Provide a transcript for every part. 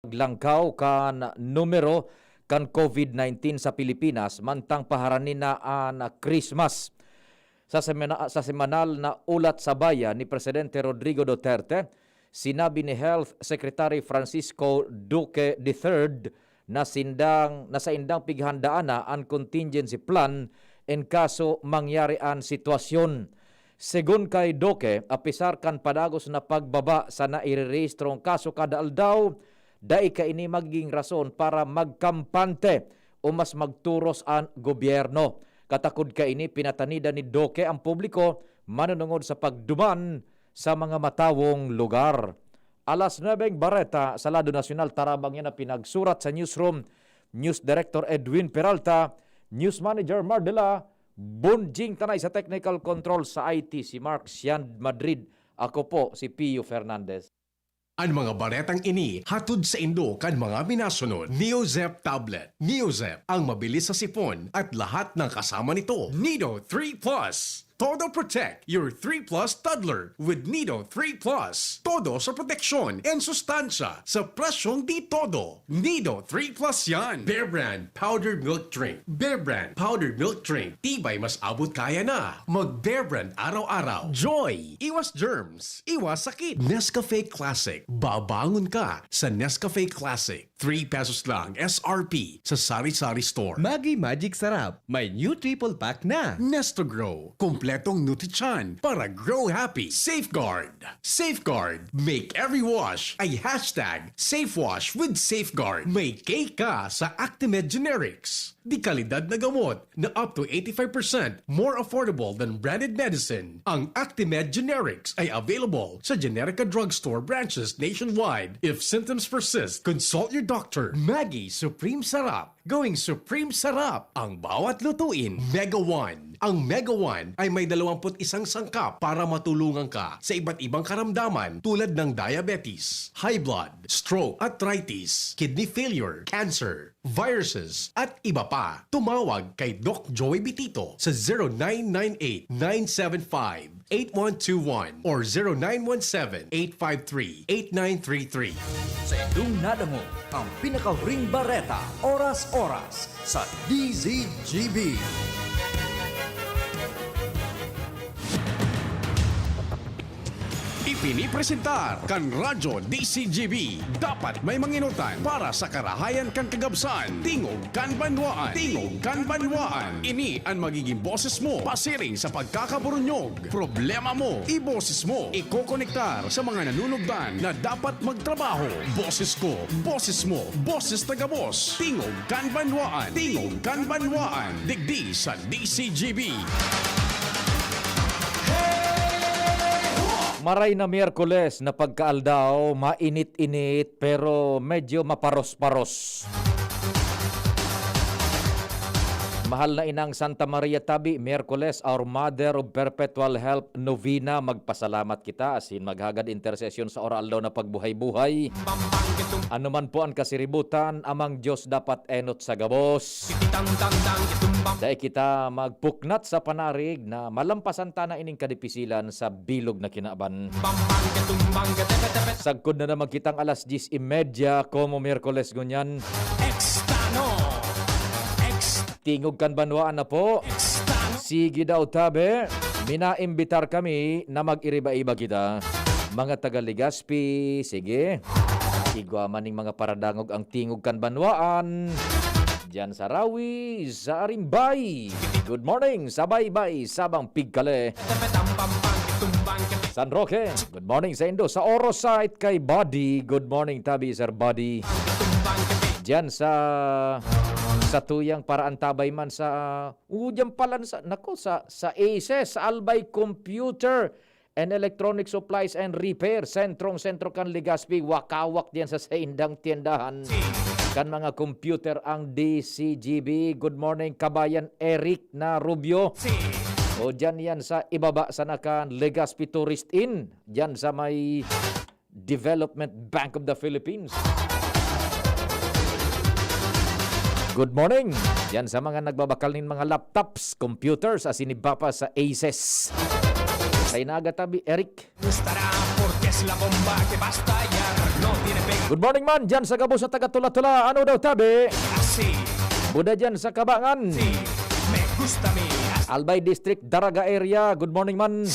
Langkaw kan numero kan COVID-19 sa Pilipinas mantang paharanin na an Christmas. Sa semanal na ulat sa bayan ni Presidente Rodrigo Duterte, sinabi ni Health Secretary Francisco Duque III na sa indang pighandaan na ang contingency plan in kaso mangyari ang sitwasyon. Segun kay Duque, apisar kan padagos na pagbaba sa nairerehistrong kaso kada aldaw, dai ka ini magiging rason para magkampante o mas magturos ang gobyerno. Katakod ka ini pinatanida ni Duque ang publiko manunungod sa pagduman sa mga matawong lugar. Alas 9 Bareta sa Lado Nacional tarabang yan na pinagsurat sa newsroom, News Director Edwin Peralta, News Manager Mardela, bunjing tanay sa technical control sa IT si Mark Sian Madrid. Ako po si Pio Fernandez. Ang mga baretang ini hatod sa Indo kan mga minasunod. Neozep Tablet. Neozep ang mabilis sa sipon at lahat ng kasama nito. Nido 3 Plus. Todo protect your 3 Plus toddler with Nido 3 Plus. Todo sa proteksyon and sustansya sa presyong di todo. Nido 3 Plus yan. Bear Brand Powdered Milk Drink. Bear Brand Powdered Milk Drink. Tibay mas abot kaya na. Mag Bear Brand araw-araw. Joy. Iwas germs. Iwas sakit. Nescafe Classic. Babangon ka sa Nescafe Classic. 3 pesos lang SRP sa Sari-Sari Store. Maggi Magic Sarap. May new triple pack na. Nestogrow. Kompletong Nutrichan para grow happy. Safeguard. Safeguard. Make every wash ay hashtag SafeWash with Safeguard. May cake ka sa Actimed Generics. Di kalidad na gamot na up to 85% more affordable than branded medicine. Ang Actimed Generics ay available sa Generica Drugstore branches nationwide. If symptoms persist, consult your doctor. Maggi Supreme Sarap. Going Supreme Sarap ang bawat lutuin. Mega One. Ang Mega One ay may 21 sangkap para matulungan ka sa iba't ibang karamdaman tulad ng diabetes, high blood, stroke, arthritis, kidney failure, cancer, viruses, at iba pa. Tumawag kay Doc Joey Bitito sa 0998-975-8121 or 0917-853-8933. Sa inyong nadamo ang pinaka-ring bareta, oras-oras sa DZGB. Ipinipresentar kan Radyo DCGB. Dapat may manginutan para sa karahayan kan kagabsan. Tingog kan banwaan. Tingog kan banwaan. Ini ang magiging boses mo pasiring sa pagkakaburunyog. Problema mo, iboses mo. Ikokonektar sa mga nanunugdan na dapat magtrabaho. Boses ko, boses mo, boses taga-boss. Tingog kan banwaan. Tingog kan banwaan. Digdi sa DCGB. Maray na Miyerkules na pagkaaldaw, mainit-init pero medyo maparos-paros. Mahal na inang Santa Maria Tabi, Miyerkules, Our Mother of Perpetual Help Novena, magpasalamat kita asin maghagad intersesyon sa oral daw na pagbuhay-buhay. Ano man po ang kasiributan, amang Diyos dapat enot sa gabos. Dahil kita magpuknat sa panarig na malampasan ta na ining kadipisilan sa bilog na kinaaban. Sagkod na naman kitang alas 10:30 como Miyerkules gunyan. Tingog kan banwaan na po. Sige daw tabi. Minaimbitar kami na mag-iriba-iba kita. Mga taga-Legazpi, sige. Igwa maning mga paradangog ang tingog kan banwaan. Diyan sa Rawi, sa Arimbay. Good morning, sabay-bay, sabang pigkale. San Roque, good morning sa Indo. Sa Orosite kay Buddy, good morning tabi sir Buddy. Diyan sa tuyang para antabay man sa diyan pala sa ACES, sa Albay Computer and Electronic Supplies and Repair, sentro kan Legazpi, wakawak diyan sa indang tiendahan kan mga computer ang DCGB. Good morning kabayan Eric na Rubio. O diyan yan sa ibaba sa nakan Legazpi Tourist Inn, diyan sa may Development Bank of the Philippines. Good morning. Yan sa mga nagbabakal ng mga laptops, computers, asiniba pa sa ACES. Sa inaga tabi, Eric. Estará porque es la bomba que va a estallar. Good morning man, dyan sa Gabo sa taga-tula-tula. Ano daw tabi? Buda dyan sa Kabangan. Albay District, Daraga area. Good morning man.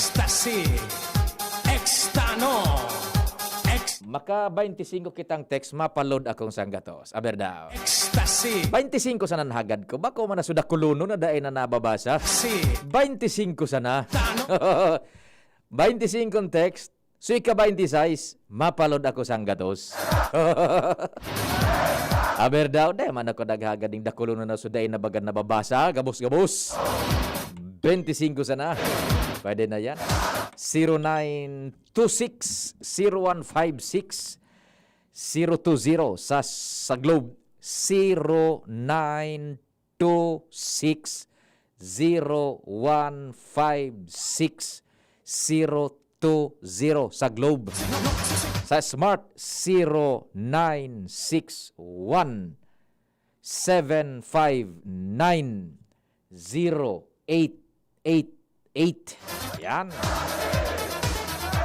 Maka 25 kitang text, mapaload akong sanggatos. Aber daw. 25 sana nahagad ko. Bako man na sudah kuluno na daay na nababasa. 25 sana. 25 text. So ika 26, mapaload ako sanggatos. Aber daw, de man ako naghagad ng dakuluno na suday na bagan nababasa. Gabos-gabos. 25 sana. Pwede na yan. 0926-0156-020 sa Globe. 0926-0156-020 sa Globe. Sa Smart, 0961-759-0888. Ayan.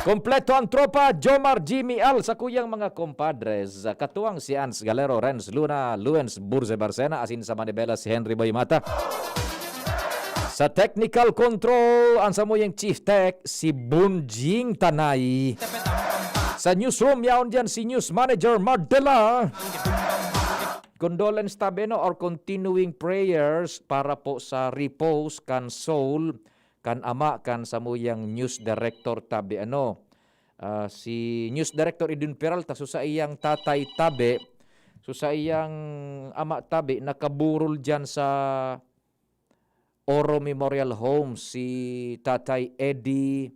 Kompleto ang tropa, Jomar Jimmy Al sa kuyang mga kompadres. Katuwang si Ans Galero, Renz Luna, Luens Burze Barcena, asin sa Manibela si Henry Boy Mata. Sa technical control, ang samuyang chief tech, si Bunjing Tanay. Sa newsroom, yaon dyan si news manager Mardela. Condolence tabeno or continuing prayers para po sa repose kan soul kan ama kan samuyang news director tabi si news director Idun Peralta so sa iyang tatay tabi so sa iyang ama tabi nakaburol diyan sa Oro Memorial Home si tatay Eddie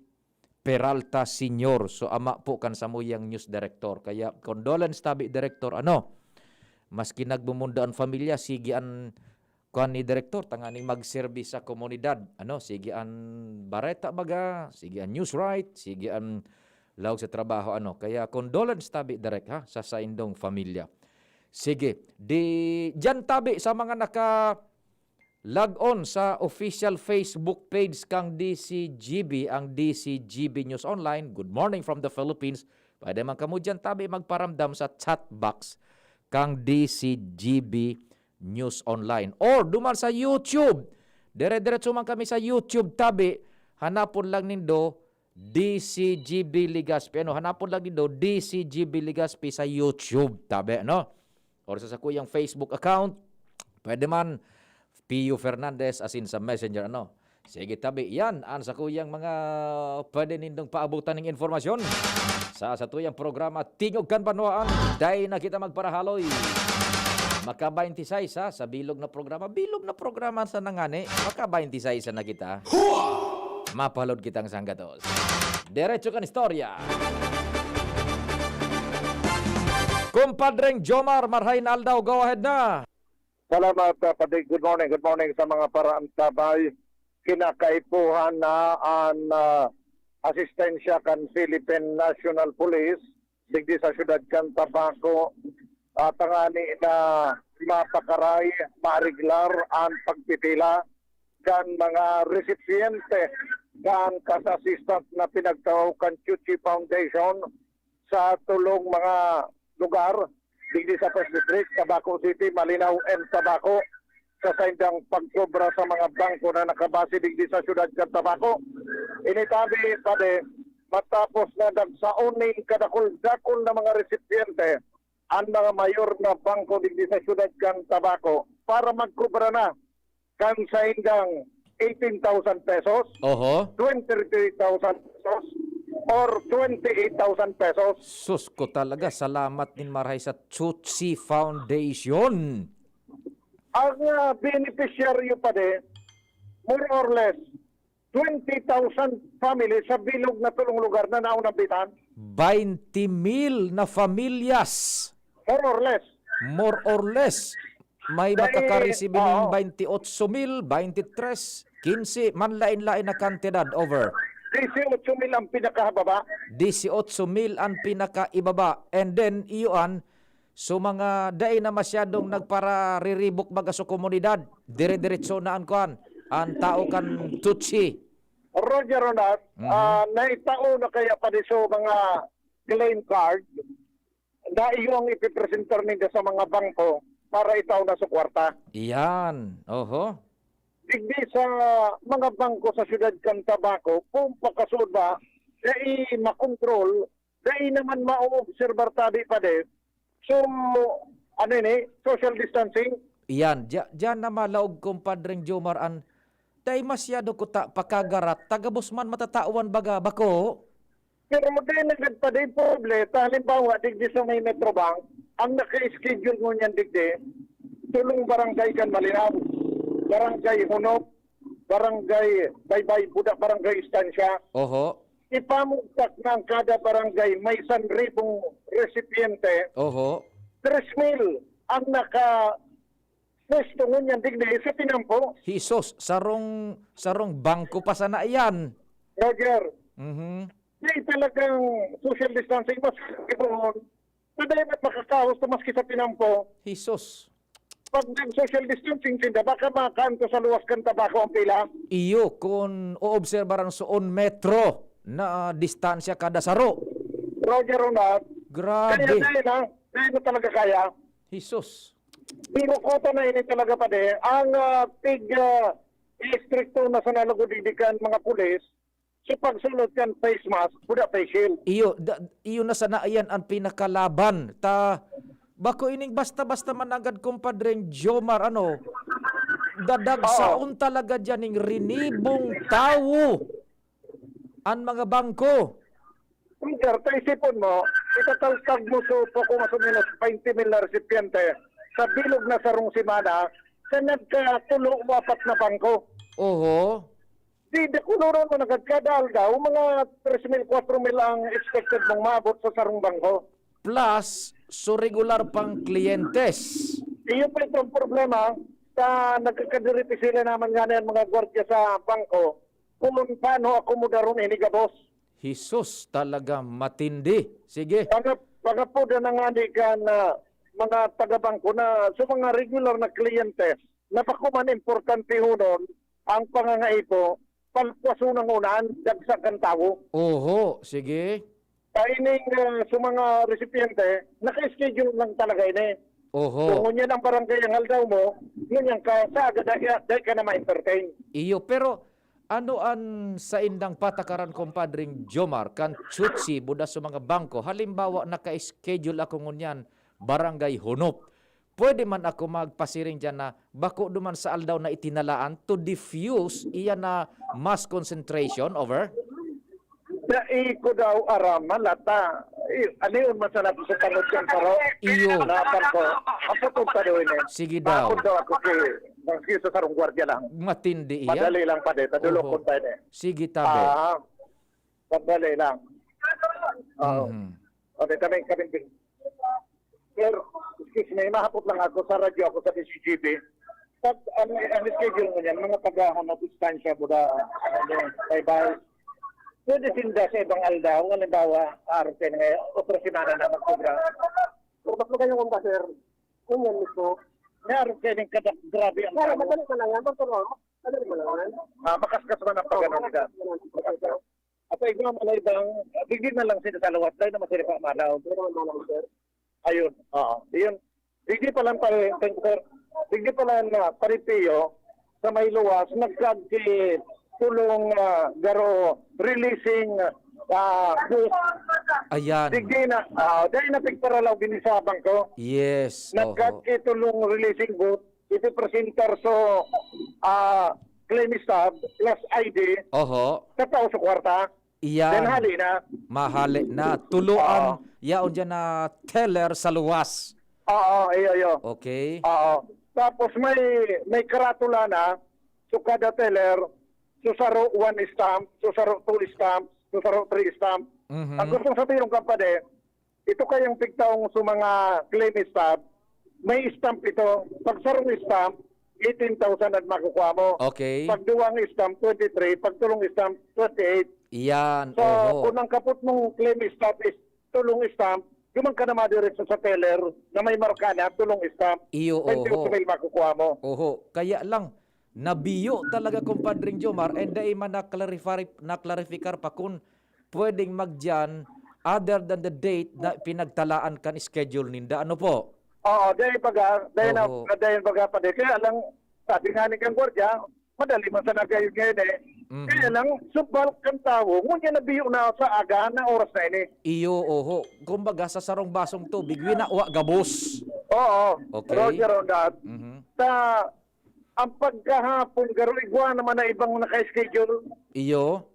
Peralta Senior so ama po kan samuyang news director kaya condolence tabi director maski nagbumunda ang pamilya sigian kuan ni direktor tanganing mag-service sa komunidad sige an bareta baga sige an news right sige an laog sa trabaho kaya condolence tabi direct sa saindong pamilya sige di diyan tabi sa mga naka log on sa official Facebook page kang DCGB ang DCGB News Online. Good morning from the Philippines. Pwede man kamo diyan tabi magparamdam sa chat box kang DCGB News Online. Or duman sa YouTube. Dire-diretso man kami sa YouTube tabi. Hanapon lang nindo DCGB Ligaspi. Hanapon lang nindo DCGB Ligaspi sa YouTube tabi. Or sa kuyang Facebook account. Pwede man Pio Fernandez asin sa Messenger. Sige tabi. Yan ang sa kuyang mga pwede nindong paabutan ng informasyon. Sa tuyang programa Tingog kan Banwaan. Dahil na kita magparahaloy. Maka 26 sa bilog na programa sa nangani. Maka 26 na kita. Mapalod kitang sanggatos. Diretso kan istorya. Kumpadreng Jomar Marhain Aldaw, go ahead na. Salamat, Padig. Good morning sa mga paraantabay. Kinakaipuhan na ang asistensya kan Philippine National Police digdi sa syudad kan Tabaco tangani na mapakaray, mariglar ang pagpipila kan mga resipiyente kan kas-assistant na pinagtaw kan Chuchi Foundation sa tulong mga lugar digdi sa First District, Tabaco City, Malinaw and Tabaco sa saindang pagkobra sa mga bangko na nakabase digdi sa syudad kan Tabaco. Initabi pade matapos na dagsaunin kadakol-dakol na mga resipiyente ang mga mayor na bangko digdi sa syudad kan Tabaco para magkobra na kan saindang 18,000 pesos, 23,000 pesos, or 28,000 pesos. Sus ko talaga, salamat din Marhay sa Chuchi Foundation. Ang beneficiaryo pa de, more or less, 20,000 families sa bilog na tulong lugar na naunambitan. 20,000 na familias. More or less. May makakareceive ng 28,000, 23, 15, manlain-lain na kantidad over. 18,000 ang pinakahababa. 18,000 ang pinakaibaba. And then, iyon, so mga day na masyadong nagpara-riribok baga sa komunidad, dire-diretso na ang tao kan Tutsi. Roger on that, naitao na kaya pa di so mga claim card na iyong ipipresentar ninyo sa mga bangko para itaw na sa kwarta. Iyan. Oho. Digdi sa mga bangko sa siyudad kan Tabaco, kung pakasud ba, dai makontrol, dai naman ma-observar tabi pa de. So, ano ni, social distancing, Iyan. Diyan na malaog kumpadring Jomar an tay masyado ko ta pakagarat tagabos man matatawan baga bako. pero dahil nagpaday poble, halimbawa, digdi sa may Metrobank, ang naka-schedule mo niyan digdi, tulong barangay kan Malinaw, barangay Hunop, barangay Baybay, Budak, barangay Istansya, Oho. ipamugtak ng kada barangay may 1,000 resipiente, Oho. 3,000 ang naka-pwesto mo niyan digdi sa Pinampo. Hisos sarong bangko pa sana iyan. Roger, Mhm. di talagang social distancing mas kibon. Madali ba't makakaos to maski sa Pinampo? Hisos. Pag nag-social distancing sila, baka makanto sa luwas kan Tabaco ang pila. Iyo kung oobserbaran suon metro na distansya kada saro. Roger or not, kaya Grabe. dahil na talaga kaya. Hisos. Pero kota na ini talaga pa de, ang istrikto na sa nalagudidikan mga pulis, sa pagsulod kan face mask, buda face shield. Iyo na sana iyan ang pinakalaban. Bako ining basta-basta managad kumpadreng Jomar dadagsaon talaga dyan ng rinibong tao ang mga bangko. Roger, taisipon mo, itataltag mo po kung mas o menos 20,000 na resipiente sa bilog na sarong simana sa nagkatulo o 4 na bangko. Oho. Di kunuran mo nagkadal daw, mga 3,000, 4,000 ang expected mong maabot sa sarong bangko. Plus, so regular pang klientes. Iyo pa itong problema sa nagkakadiriti sila naman nga na yung mga gwardiya sa bangko kung paano akomodaron ini gabos. Jesus, talaga matindi. Sige. Pagka po na nga di ka na mga taga-bangko na sa mga regular na kliyente, napakuman importante ho nun ang pangangaipo, palpwaso ng unahan, dagsakan tao. Oho, sige. Kaining sa mga resipiente, naka-schedule lang talaga ini. Oho. Kung yan ang barangay ang haldaw mo, yun yung kasagad dahil ka na ma-entertain. Iyo, pero ano an sa indang patakaran kumpadring Jomar kan chutsi buda sa mga bangko halimbawa naka-schedule ako ngunyan barangay Hunop, pwede man ako magpasiring dyan na bako duman sa aldaw na itinalaan to diffuse iya na mass concentration over. Dai ko daw araman lata. Ano yun masarap sa tanod yan paro? Iyo. Napar ko. Ako itong tanod ini. Sige daw. Bakod daw ako kay sa sarong gwardiya lang. Matindi iya. Madali lang pa de. Tadulok Oho. ko tayo ni. Sige tabi. Madali lang. Oo. Mhm. Okay, kami. Sir, excuse me, mahapot lang ako sa radyo ako sa DCGB. Pag ang schedule mo yan, mga taga-hanap distansya mo na bye-bye. Pwede sinda sa ibang aldaw, halimbawa, araw kayo ngayon, otra semana na magkubra. Kung ba't mo kayo kung ba, sir? Kung yan mismo, may araw kayo ng grabe ang tao. Madali ka lang yan, madali mo lang yan. Makaskas man ang pag-ganon nila. At sa ibang mga ibang, bigyan na lang sila sa lawat, dahil naman sila pa malaw. Ayun, oo. Yun. Bigyan pa lang sir. Bigyan pa lang paripiyo sa may luwas, nagkagki tulong garo releasing booth. Ayan. Digdi na, dahil napigparalaw binisabang ko. Yes. Oho. Nagkagki tulong releasing booth, ito presentar so claim stub plus ID, Oho. katao sa kwarta, then Iyan. hali na. Mahali na. Tuluan. Yaon dyan na teller sa luwas. Oo, iyo. Okay. Oo. Tapos may karatula na, so kada teller, susaro 1 stamp, susaro 2 stamp, susaro 3 stamp. Mhm. Ang gustong sabihin ng kapade, ito kayong pigtaong sa mga claim stamp, may stamp ito. Pag sarong stamp, 18,000 at makukuha mo. Okay. Pag duwang stamp, 23. Pag tulong stamp, 28. Iyan. So, Oho. kung ang kaput mong claim stamp is tulong stamp, Guman ka na madiretso sa teller na may marka na tulong stamp. Iyo, Hindi oho. mo may makukuha mo. Oho. Kaya lang, nabiyo talaga kumpadring Jomar and dahil man naklarifikar pa kung pwedeng magdyan other than the date na pinagtalaan kan schedule ninda. Ano po? Oo, dahil Oo. baga pa din. Kaya lang, sabi nga ni kang gwardiya, madali man sa nagayod ngayon eh. Mhm. Kaya lang, subal kang tao, ngunit nabiyo na sa aga na oras na ini. Iyo, oho. Kumbaga, sa sarong basong tubig, winawa gabos. Oo, Okay. Roger on that. Mhm. Sa ang pagkahapon, garo igwa naman na ibang naka-schedule. Iyo.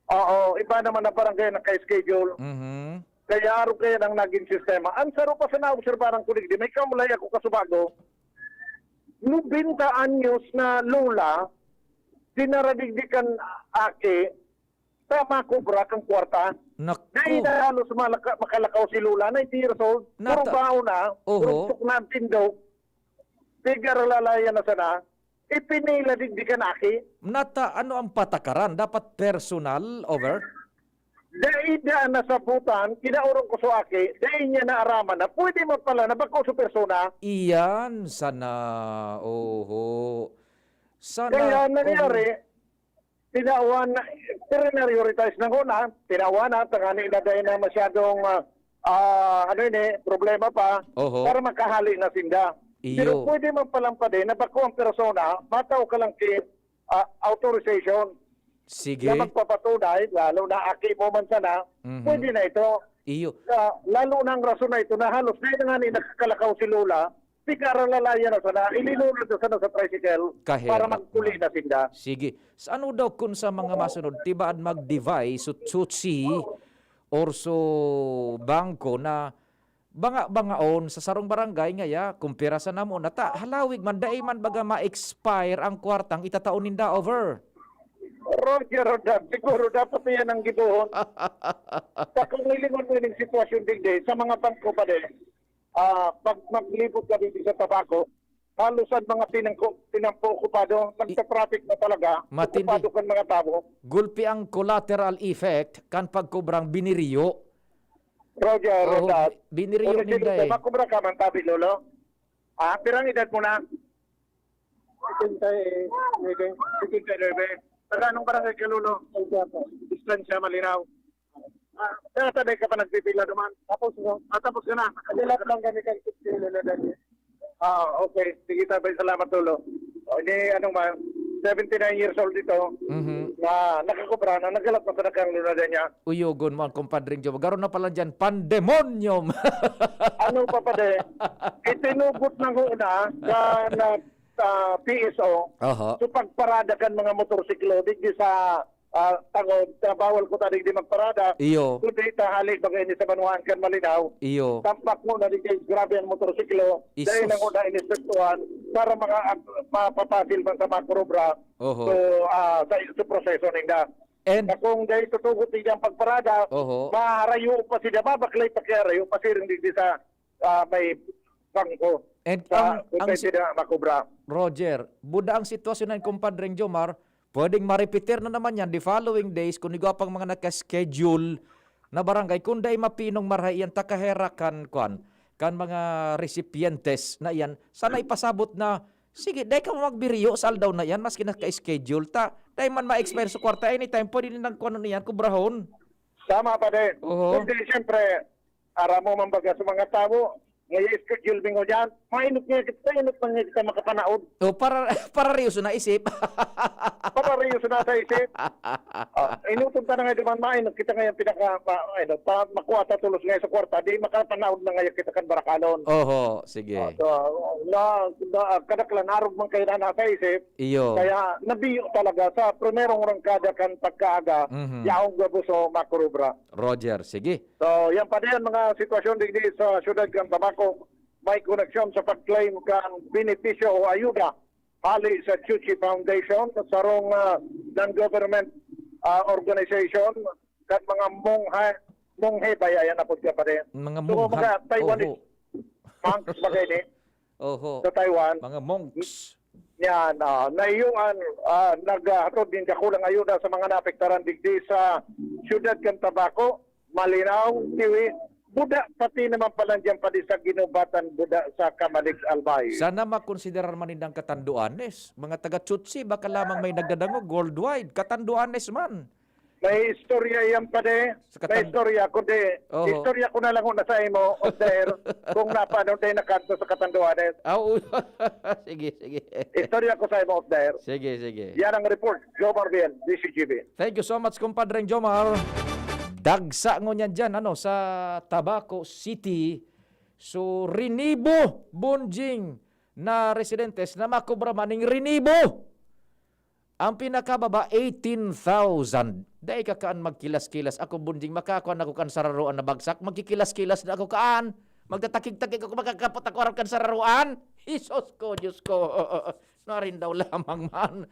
Oo, iba naman na parang kaya naka-schedule. Mhm. Kaya araw kaya nang naging sistema. Ang saro pa sa naobserbarang kulig, di may kamulay ako kasubago. 90 anyos na lola, dinaradigdikan aki, tama kubra kang kwarta. Dahil Naku. na halos makalakaw si lola, 90 years old, puro Nata- bao na, Oho. puro na ang tindog, tigar lalaya na sana, ipinila digdikan aki. Nata, ano ang patakaran? Dapat personal, over? Dahil na nasabutan, kinaurong ko sa aki, dahil niya naaraman na, pwede mo pala na bako sa persona. Iyan, sana. Oho. Sana. Kaya nangyari, tinawan na, prioritize na una, tinawan na, tangani na dahil na masyadong, problema pa, Oho. para makahali na sinda. Iyo. Pero pwede man palang pa din, na bako ang persona, mataw ka lang ki authorization Sige. na magpapatunay, lalo na aki mo man sana, Mhm. pwede na ito. Iyo. Lalo na ang rason na ito na halos dahil nga ni nakakalakaw si Lola, lalaya na sana, ilinunod na sana sa tricycle Kahirap para magkuli na sinda. Sige. Sa ano daw kun sa mga masunod, tibaan mag-device, sutsi, or so bangko na banga-bangaon sa sarong barangay ngaya, kumpira sa namo na ta, halawig man, daay man baga ma-expire ang kwartang itataon ninda over. Roger, siguro dapat yan ang gibuhon. Sa kung nilingon mo yung sitwasyon digdi, sa mga bangko pa din, pag maglibot ka dito sa tabako, halos ang mga tinampo okupado, nagta-traffic na talaga, Matindi. okupado kan mga tao. Gulpi ang collateral effect kan pagkubrang biniriyo. Roger, Oh, Roger. biniriyo ninda eh. Makubra ka man tabi, Lolo. Pirang edad mo na? 69. Taga anong barangay ka, Lolo? Distansya, malinaw. Kaya tabi ka pa nagpipila naman? Tapos ka na. Kadilat lang kami kay Lolo dati. Okay. Sige tabi, salamat, Lolo. Ini, 79 years old ito, Mhm. na nakakubra na, nagalat na sa kang Lolo niya. Uyogon mo ang kumpadring Joe. Garon na pala dyan, pandemonium. Ano pa pa de, itinubot ng una sa PSO, Aha. so pagparada kan mga motorsiklo, digdi sa tangod, bawal ko tadig di magparada, Iyo. kundi tahali bagay ni sa banuhan kan malinaw, Iyo. tampak mo na digdi grabe ang motorsiklo, Isus. dahil nang una inispektuhan, para mga mapapasil man sa makurobra, Oho. sa proseso nila. And, Na kung dahil tutugot nila ang pagparada, oho. maharayo pa sila, babaklay pa kaya rayo, pa siring digdi sa may bangko. And Sa kung ang pwede na makubra. Roger, buda ang sitwasyon ng kumpadring Jomar, pwedeng ma-repeater na naman yan the following days kung igo pang mga nakaschedule na barangay, kung day mapinong marahiyan takaherakan kan mga recipientes na yan, sana ipasabot na, sige, day ka magbiriyo sa aldaw na yan, maski naka-schedule ta, day man ma-expire sa kwarta, anytime, pwede nilang kuno niyan, kubrahon. Sama pa din. Oo. Kundi siyempre, ara mo mambaga sa mga tao, ngayon schedule bingo dyan, mainot nga kita makapanaod. O, para riyo na isip. Para rin yung sunata isip. Inutong ta na ngayon naman mainot kita ngayon makuha ta tulos ngayon sa kwarta, di makapanaod na ngayon kita kan barakalon. Oho, sige. So, kadaklan arog man kayo na nasa isip, Iyo. kaya nabiyo talaga sa primerong rangkada kan pagkaaga, Mhm. yaong gabuso makurubra. Roger, sige. So, yan pa din mga sitwasyon digdi sa syudad kan Tabako, may koneksyon sa pag-claim kan benepisyo o ayuda hali sa Chuchi Foundation, sarong non-government organization, kan mga monghe ba yan na po ka pa din. Mga So, mungha. mga Taiwanese monks bagay ni Oho. sa Taiwan, Mga monks. yan, naiyuan, naghatod din kakulang ayuda sa mga naapektaran digdi sa syudad kan Tabako, Malinaw, Tiwi, Buda, pati naman pala dyan pa di sa ginubatan Buda sa Kamalix Albay. Sana makonsiderar man nindang katanduanes. Mga taga-Chutsi, baka lamang may nagdadangog worldwide. Katanduanes man. May istorya yan pa de. Sa May istorya ko de. Oo. Istorya ko na lang na sa imo, Oster, kung napano de nakanto sa katanduan. Sige, sige. Istorya ko sa imo, Oster. Sige, sige. Yan ang report. Joe Marbian, DCGB. Thank you so much, kumpadreng Jomar. Dagsa ngo niyan dyan, sa Tabaco City. So, rinibo, bunjing na residentes na makubra maning rinibo. Ang pinakababa, 18,000. Dahil kakaan magkilas-kilas. Ako, bunjing, makakuan ako kan sararuan na bagsak. Magkikilas-kilas na ako kaan. Magtatakig-takig ako, makakapot ako harap kan sararuan. Isos ko, Diyos ko. Narin daw lamang man.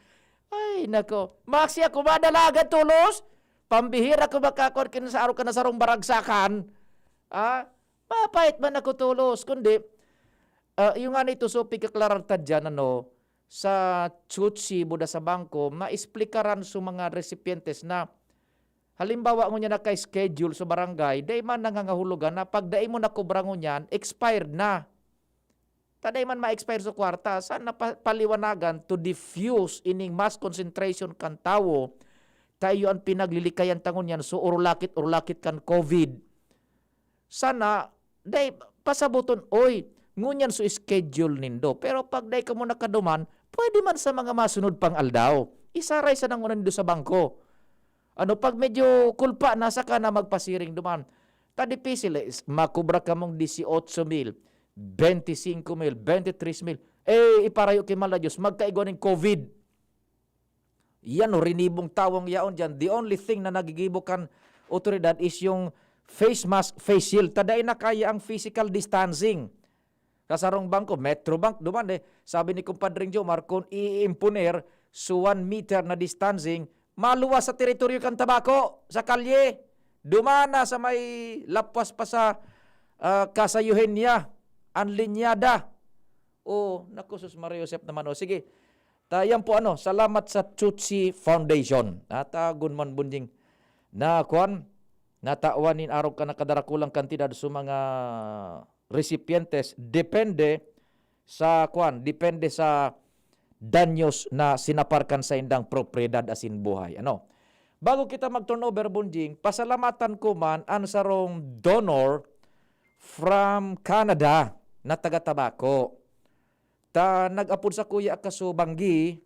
Ay, nako. Maxi ako madalaga tulos. Pambihira ko makakuan kin sa araw ka na sarong baragsakan. Mapait man ako tulos. Kundi, yung nga nito, so pikaklarantad dyan, sa Chutsi, Buda sa bangko, maisplikaran sa mga recipientes na halimbawa mo niya na kay schedule sa barangay, day man nangangahulugan na pag day mo nakubra mo niyan, expired na. Taday man ma-expire sa kwarta, sana paliwanagan to diffuse ining mass concentration kan tawo, tayo ang pinaglilikayan tangon yan, so urulakit kan COVID. Sana, day pasabuton, oy, ngunyan so schedule nindo. Pero pag day ka mo nakaduman, pwede man sa mga masunod pang aldaw. Isaray sa nangunan nindo sa bangko. Pag medyo kulpa, nasa ka na magpasiring duman. Tadipisil, makubra ka mong 18,000, 25,000, 23,000. Iparayo kay Mala Diyos, magkaigwa ng COVID. Yan rinibong tawang yaon dyan. The only thing na nagigibukan otoridad is yung face mask, face shield. Taday na kaya ang physical distancing. Kasarong bangko, Metrobank, duman sabi ni kumpadring Jomar, kung i-imponer so 1 meter na distancing, maluwas sa teritoryo kan Tabaco, sa kalye, dumana sa may lapas pa sa kasayuhin niya, anlinyada. Naku, sus Mario Josep naman. Sige, tayan po salamat sa Chutsi Foundation. At gunman bunjing na kuan, nataawanin araw ka na kadarakulang kantidad sa mga recipientes depende sa danyos na sinaparkan sa indang propriedad asin buhay. Bago kita mag-turnover bunjing, pasalamatan ko man ang sarong donor from Canada na taga-Tabaco. Nag-apod sa kuya kaso banggi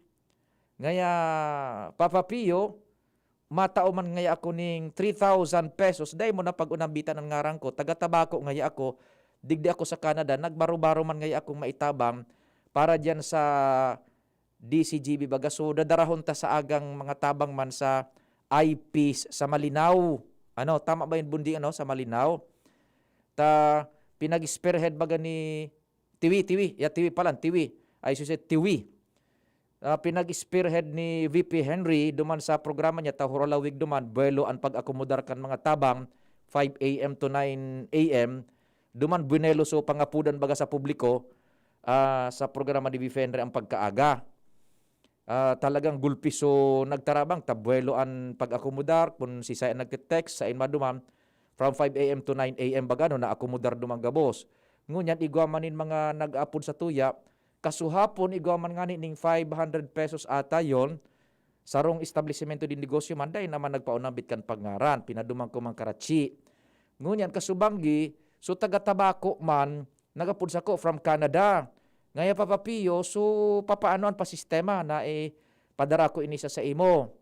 ngaya Papa Pio, matao man ngaya ako ning 3,000 pesos. Dahil mo na pag-unambitan ng ngarang ko, taga-Tabaco ngaya ako, digdi ako sa Canada, nagbaro-baro man ngaya akong maitabang para dyan sa DCGB baga. So, dadarahon ta sa agang mga tabang man sa eyepiece sa Malinaw. Tama ba yun bundi sa Malinaw? Pinag-spearhead baga ni Tiwi. I should say Tiwi. Pinag-spearhead ni VP Henry duman sa programa niya, Tahuralawig duman, buwelo ang pag-akomodar kan mga tabang, 5 a.m. to 9 a.m., duman bunelo so pangapudan baga sa publiko sa programa ni VP Henry ang pagkaaga. Talagang gulpiso nagtarabang, tabuelo ang pag-akomodar, kung si Sayan nagtitext, sa inma duman, from 5 a.m. to 9 a.m. baga na-akomodar dumang gabos. Ngunyan, igwamanin mga nag-apod sa tuya, kasuhapon igwaman nga ning 500 pesos ata yon sarong establishmento din negosyo man, dahil naman nagpaunambit kan pangaran, pinadumang ko mang Karachi. Ngunyan, kasubanggi, so taga-Tabaco man, nagapod sa ko from Canada. Ngaya papapiyo, so papaanoan pa sistema na padara ko inisa sa imo.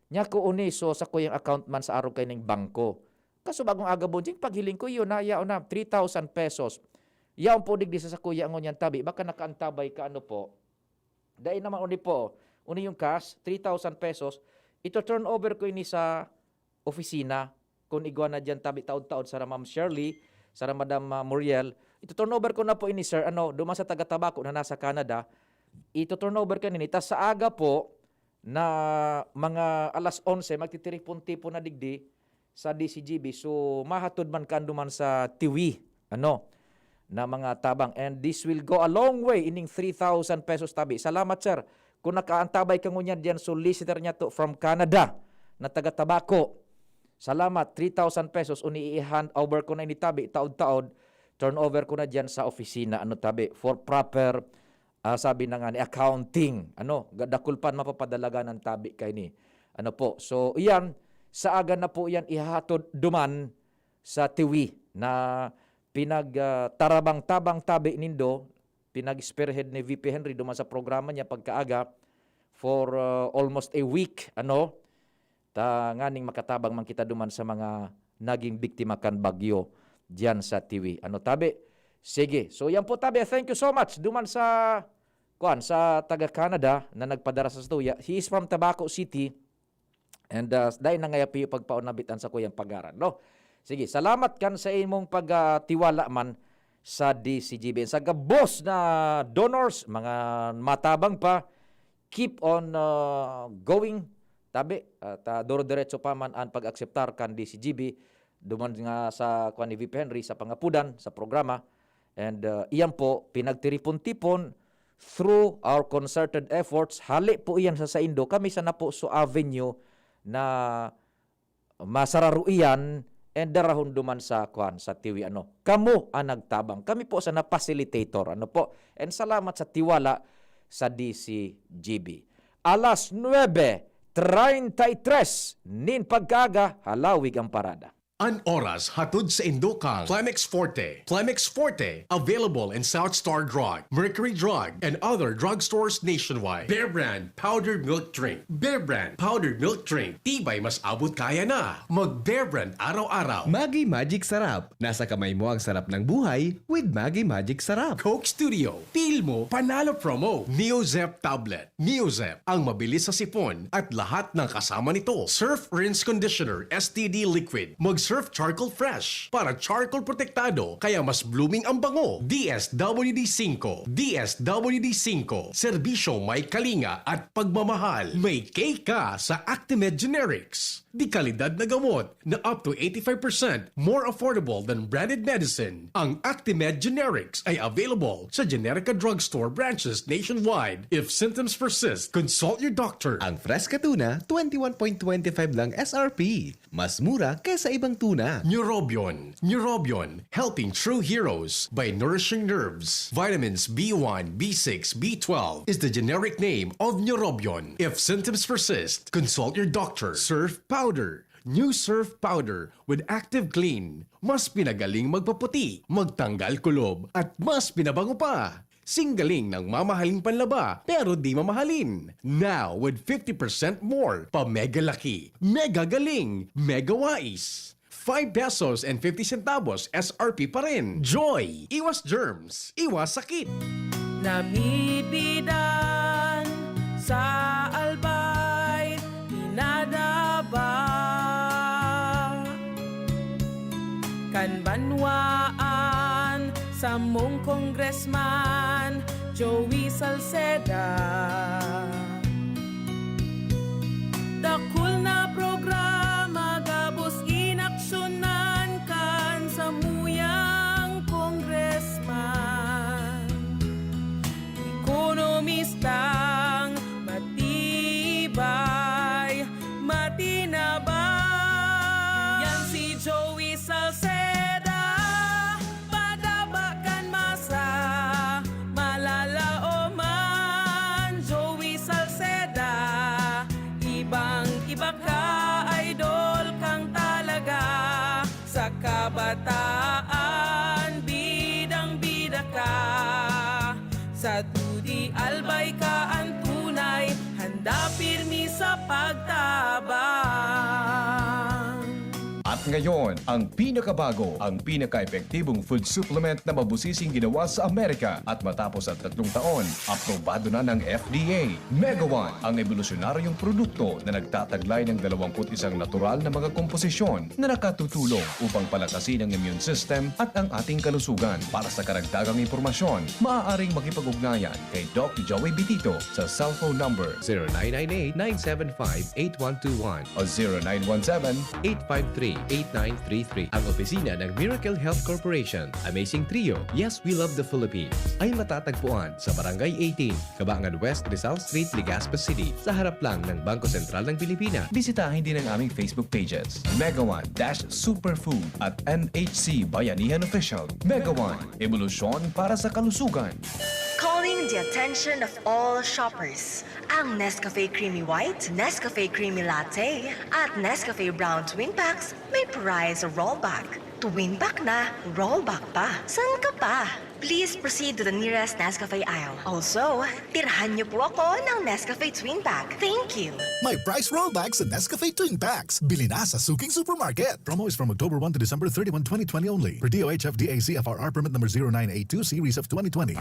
Nya ko uniso sa ko yung account man sa araw kay ning bangko. Kasubagong aga bunjing, paghiling ko yun na, yaon na, 3,000 pesos. Yaon po digdi sa kuya ngon yan tabi, baka nakaantabay ka po. Dahil naman uni yung cash, 3,000 pesos, ito turn over ko ini sa opisina, kung igwa na dyan tabi taon-taon sa Ma'am Shirley, sa Madam Muriel, ito turnover ko na po ini sir, duman sa taga-Tabaco na nasa Canada, ito turnover ka nini, tas sa aga po, na mga alas 11, magtitiripon-tipo na digdi sa DCGB, so mahatod man ka duman sa Tiwi, na mga tabang, and this will go a long way, ining 3,000 pesos tabi. Salamat sir, kung nakaantabay ka ngunyan dyan, solicitor niya to from Canada, na taga-Tabaco. Salamat, 3,000 pesos, uni-hand over ko na ini tabi, taod-taod, turnover ko na dyan sa opisina, tabi, for proper, sabi na nga ni, accounting, dakulpan mapapadalaga ng tabi kay ni, so iyan, sa aga na po yan ihahatod duman sa tiwi na tarabang-tabang tabi nindo, pinag-spearhead ni VP Henry duman sa programa niya pagkaaga for almost a week, nganing makatabang man kita duman sa mga naging biktima kan bagyo diyan sa tiwi. Tabi? Sige. So yan po tabi. Thank you so much duman sa taga Canada na nagpadara sa stuya. He is from Tabaco City and dahil nangayapi pagpaunabitan sa kuyang pagaran. No? Sige, salamat kan sa imong pagtiwala man sa DCGB. Sa boss na donors, mga matabang pa, keep on going. Tabi, doro-diretso pa man ang pag-akseptar kan DCGB duman nga sa ni VP Henry sa pangapudan sa programa. And iyan po, pinagtiripon-tipon through our concerted efforts. Hali po iyan sa Indo. Kami sana po sa avenue na masararuian and darahon duman sa tiwi. Kamo ang nagtabang. Kami po sana facilitator. And salamat sa tiwala sa DCGB. Alas 9:33 nin pagkaga, halawig ang parada. An oras hatod sa Indokal. Plemex Forte. Plemex Forte. Available in South Star Drug, Mercury Drug, and other drugstores nationwide. Bear Brand Powdered Milk Drink. Bear Brand Powdered Milk Drink. Tibay mas abot kaya na. Mag Bear Brand araw-araw. Maggi Magic Sarap. Nasa kamay mo ang sarap ng buhay with Maggi Magic Sarap. Coke Studio. Feel mo, panalo promo. Neozep Tablet. Neozep, ang mabilis sa sipon at lahat ng kasama nito. Surf Rinse Conditioner STD Liquid. Mag-Surf Charcoal Fresh para charcoal protektado kaya mas blooming ang bango. DSWD5. DSWD5. Serbisyo may kalinga at pagmamahal. May cake ka sa Actimed Generics. Di kalidad na gamot na up to 85% more affordable than branded medicine. Ang Actimed Generics ay available sa Generica Drugstore branches nationwide. If symptoms persist, consult your doctor. Ang Fresca Tuna, 21.25 lang SRP. Mas mura kaysa ibang tuna. Neurobion. Neurobion, helping true heroes by nourishing nerves. Vitamins B1, B6, B12 is the generic name of Neurobion. If symptoms persist, consult your doctor. Surf Powder. New Surf Powder with Active Clean. Mas pinagaling magpaputi, magtanggal kulob, at mas pinabango pa. Singgaling ng mamahaling panlaba pero di mamahalin. Now with 50% more pa mega laki, mega galing, mega wais. 5 pesos and 50 centavos SRP pa rin. Joy! Iwas germs, iwas sakit. Namibidan sa albay, pinadaba kan banwaan sa mong congressman Joey Salceda. Dakul na programa gabos inaksyonan kan sa muyang congressman. Ekonomistang matibay, matinabay. Yan si Joey Salceda, padabakan masa, malala o man. Joey Salceda, ibang-iba ka, idol kang talaga. Sa kabataan, bidang-bida ka. Sa Tudi Albay ka ang tunay, handa pirmi sa pagtabang. At ngayon, ang pinakabago, ang pinaka-epektibong food supplement na mabusising ginawa sa Amerika at matapos ang 3 taon, aprobado na ng FDA. Mega One, ang evolusyonaryong produkto na nagtataglay ng 21 natural na mga komposisyon na nakatutulong upang palakasin ang immune system at ang ating kalusugan. Para sa karagdagang impormasyon, maaaring makipag-ugnayan kay Doc Joey Bitito sa cellphone number 0998-975-8121 o 853-8933. Ang opisina ng Miracle Health Corporation, Amazing Trio, Yes, We Love the Philippines, ay matatagpuan sa Barangay 18, Kabangan West, Rizal Street, Legazpi City, sa harap lang ng Bangko Sentral ng Pilipinas. Bisitahin din ang aming Facebook pages, Mega One Superfood at NHC Bayanihan Official. Mega One, evolusyon para sa kalusugan. Calling Calling the attention of all shoppers. Ang Nescafe Creamy White, Nescafe Creamy Latte, at Nescafe Brown Twin Packs may prize rollback. Twin pack na, rollback pa. San ka pa? Please proceed to the nearest Nescafe aisle. Also, tirahan niyo po ako ng Nescafe Twin Pack. Thank you. May price rollback sa Nescafe Twin Packs. Bili na sa Suking Supermarket. Promo is from October 1 to December 31, 2020 only. Per DOH FDA CFRR permit number 0982 series of 2020.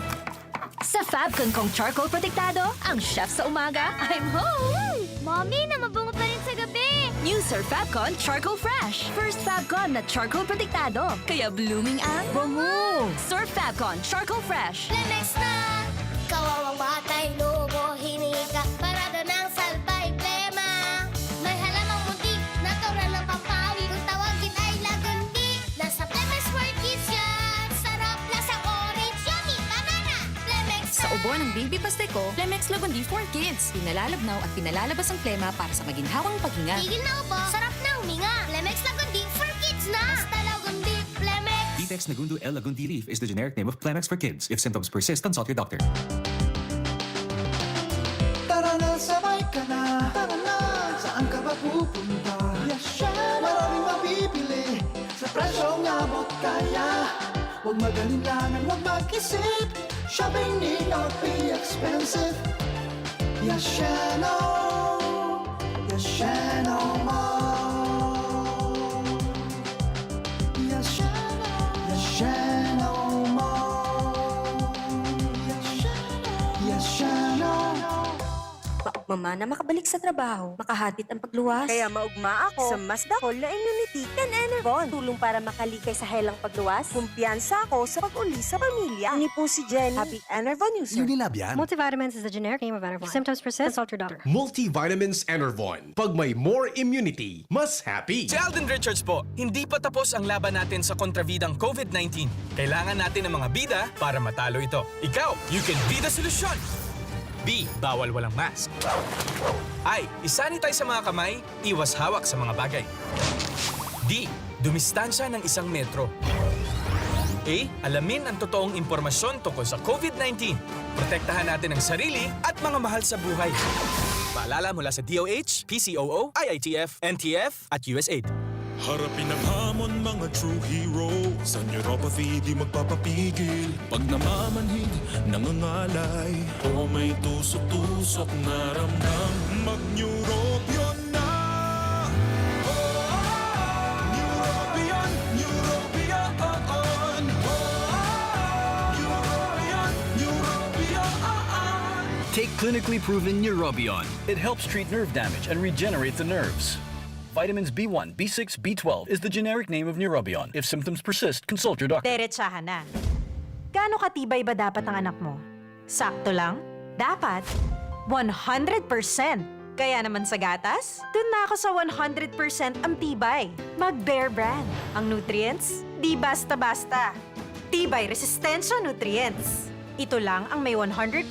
Sa Fabcon kong charcoal protektado, ang chef sa umaga, I'm home! Mommy, namabungo pa rin sa gabi. New Sir Fabcon Charcoal Fresh. First Fabcon na charcoal protektado. Kaya blooming ang bango. Sir Fabcon Charcoal Fresh. Lemex na! Kawawang batay, lobo, hiningi ka. Parada ng salbay, plema. May halamang muntik, natural ng pampawi. Kung tawagin ay lagundi. Nasa Plemex for Kids yan. Sarap, lasang orange, yummy, banana. Plemex na! Sa ubo ng baby pasteko, Plemex Lagundi for Kids. Pinalalabnaw at pinalalabas ang plema para sa maginhawang paghinga. Tigil na ubo, sarap na huminga. Plemex Lagundi for Kids na! Basta Lagundi, Plemex. Pitex Nagundu L. Lagundi Leaf is the generic name of Plemex for kids. If symptoms persist, consult your doctor. Tara na, sabay ka na. Tara na, saan ka ba pupunta? Maraming mabibili sa presyong abot kaya. Huwag magalinlangan, huwag mag-isip. Shopping need not be expensive. Yashano Mall. Yashano Mall. Yashano. Mama na makabalik sa trabaho, makahatid ang pagluwas. Kaya maugma ako sa Masdakol na Immunity and Enervon. Tulong para makalikay sa helang pagluwas. Kumpiyansa ako sa pag-uli sa pamilya. Ni po si Jenny, happy Enervon user. Unilab yan. Multivitamins is the generic name of Enervon. If symptoms persist, consult your doctor. Multivitamins Enervon. Pag may more immunity, mas happy. Si Alden Richards po, hindi pa tapos ang laban natin sa kontrabidang COVID-19. Kailangan natin ng mga bida para matalo ito. Ikaw, you can be the solution! B. Bawal walang mask. I. Isanitize sa mga kamay, iwas hawak sa mga bagay. D. Dumistansya ng 1 metro. A. Alamin ang totoong impormasyon tungkol sa COVID-19. Protektahan natin ang sarili at mga mahal sa buhay. Paalala mula sa DOH, PCOO, IITF, NTF at USAID. Harapin ang hamon, mga true hero. Sa neuropathy, di magpapapigil. Pag namamanhid, nangangalay, o may tusok-tusok na ramdam, mag-Neurobion na! Neurobion, Neurobion! Neurobion! Take clinically proven Neurobion. It helps treat nerve damage and regenerate the nerves. Vitamins B1, B6, B12 is the generic name of Neurobion. If symptoms persist, consult your doctor. Diretsahan na. Gaano katibay ba dapat ang anak mo? Sakto lang? Dapat 100%. Kaya naman sa gatas, dun na ako sa 100% ang tibay. Mag-Bear Brand. Ang nutrients, di basta-basta. Tibay resistensya nutrients. Ito lang ang may 100%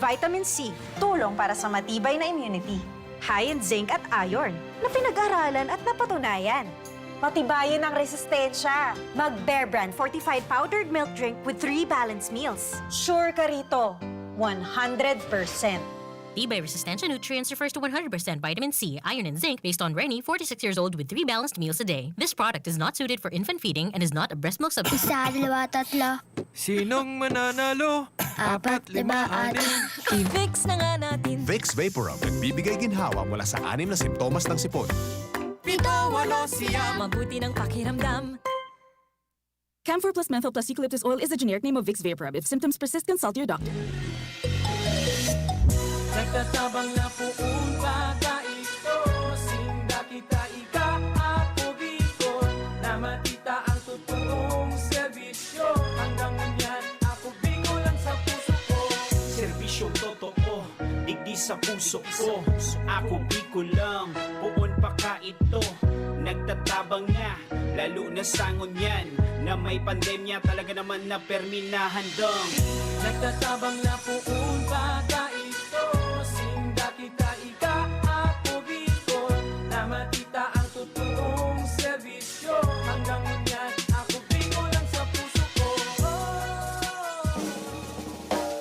vitamin C, tulong para sa matibay na immunity. High in zinc at iron na pinag-aralan at napatunayan. Patibayin ang resistensya. Mag-Bear Brand fortified powdered milk drink with 3 balanced meals. Sure ka rito, 100%. Tibay resistensya nutrients refers to 100% vitamin C, iron, and zinc based on Rennie, 46 years old with 3 balanced meals a day. This product is not suited for infant feeding and is not a breast milk substitute. 1, 2, 3. Sinong mananalo? 4, 5, 6. Fix na nga natin. Vicks Vaporub, nagbibigay ginhawa mula sa 6 na simptomas ng sipon. 7, 8 siyam. Mabuti ng pakiramdam. Camphor plus menthol plus eucalyptus oil is the generic name of Vicks Vaporub. If symptoms persist, consult your doctor. Nagtatabang na puun baka ito. Sinda kita ika ako biko. Na matita ang totoong serbisyo. Hanggang ganyan ako biko lang sa puso ko. Serbisyong totoo, digdi sa puso ko. Ako biko lang, puon pa ka ito. Nagtatabang nga, lalo na sangon yan. Na may pandemya talaga naman na perminahandang. Nagtatabang na puun baka ito. Sinda kita ika ako biko. Na matita ang totoong serbisyo. Hanggang ganyan ako biko lang sa puso ko.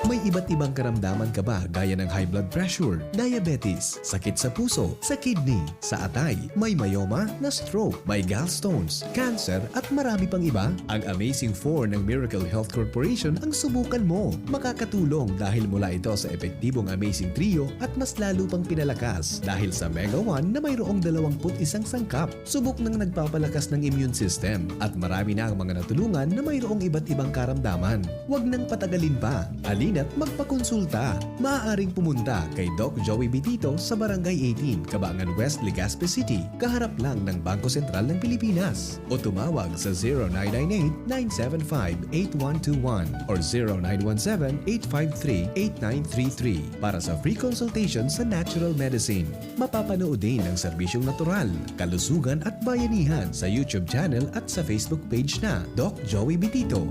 May iba't ibang karamdaman ka ba gaya ng high blood pressure, diabetes, sakit sa puso, sa kidney, sa atay, may myoma na stroke, may gallstones, cancer at marami pang iba? Ang Amazing 4 ng Miracle Health Corporation ang subukan mo. Makakatulong dahil mula ito sa epektibong Amazing Trio at mas lalo pang pinalakas dahil sa Mega 1 na mayroong 21 sangkap. Subok ng nagpapalakas ng immune system at marami na ang mga natulungan na mayroong iba't ibang karamdaman. Huwag nang patagalin pa. Halina't magpakonsulta. Maaaring pumunta kay Doc Joey Bitito sa Barangay 18, Cabangan West, Legazpi City, kaharap lang ng Bangko Sentral ng Pilipinas. O tumawag sa 0998-975-8121 or 0917-853-8933 para sa free consultation sa natural medicine. Mapapanood din ang serbisyong natural, kalusugan at bayanihan sa YouTube channel at sa Facebook page na Doc Joey Bitito.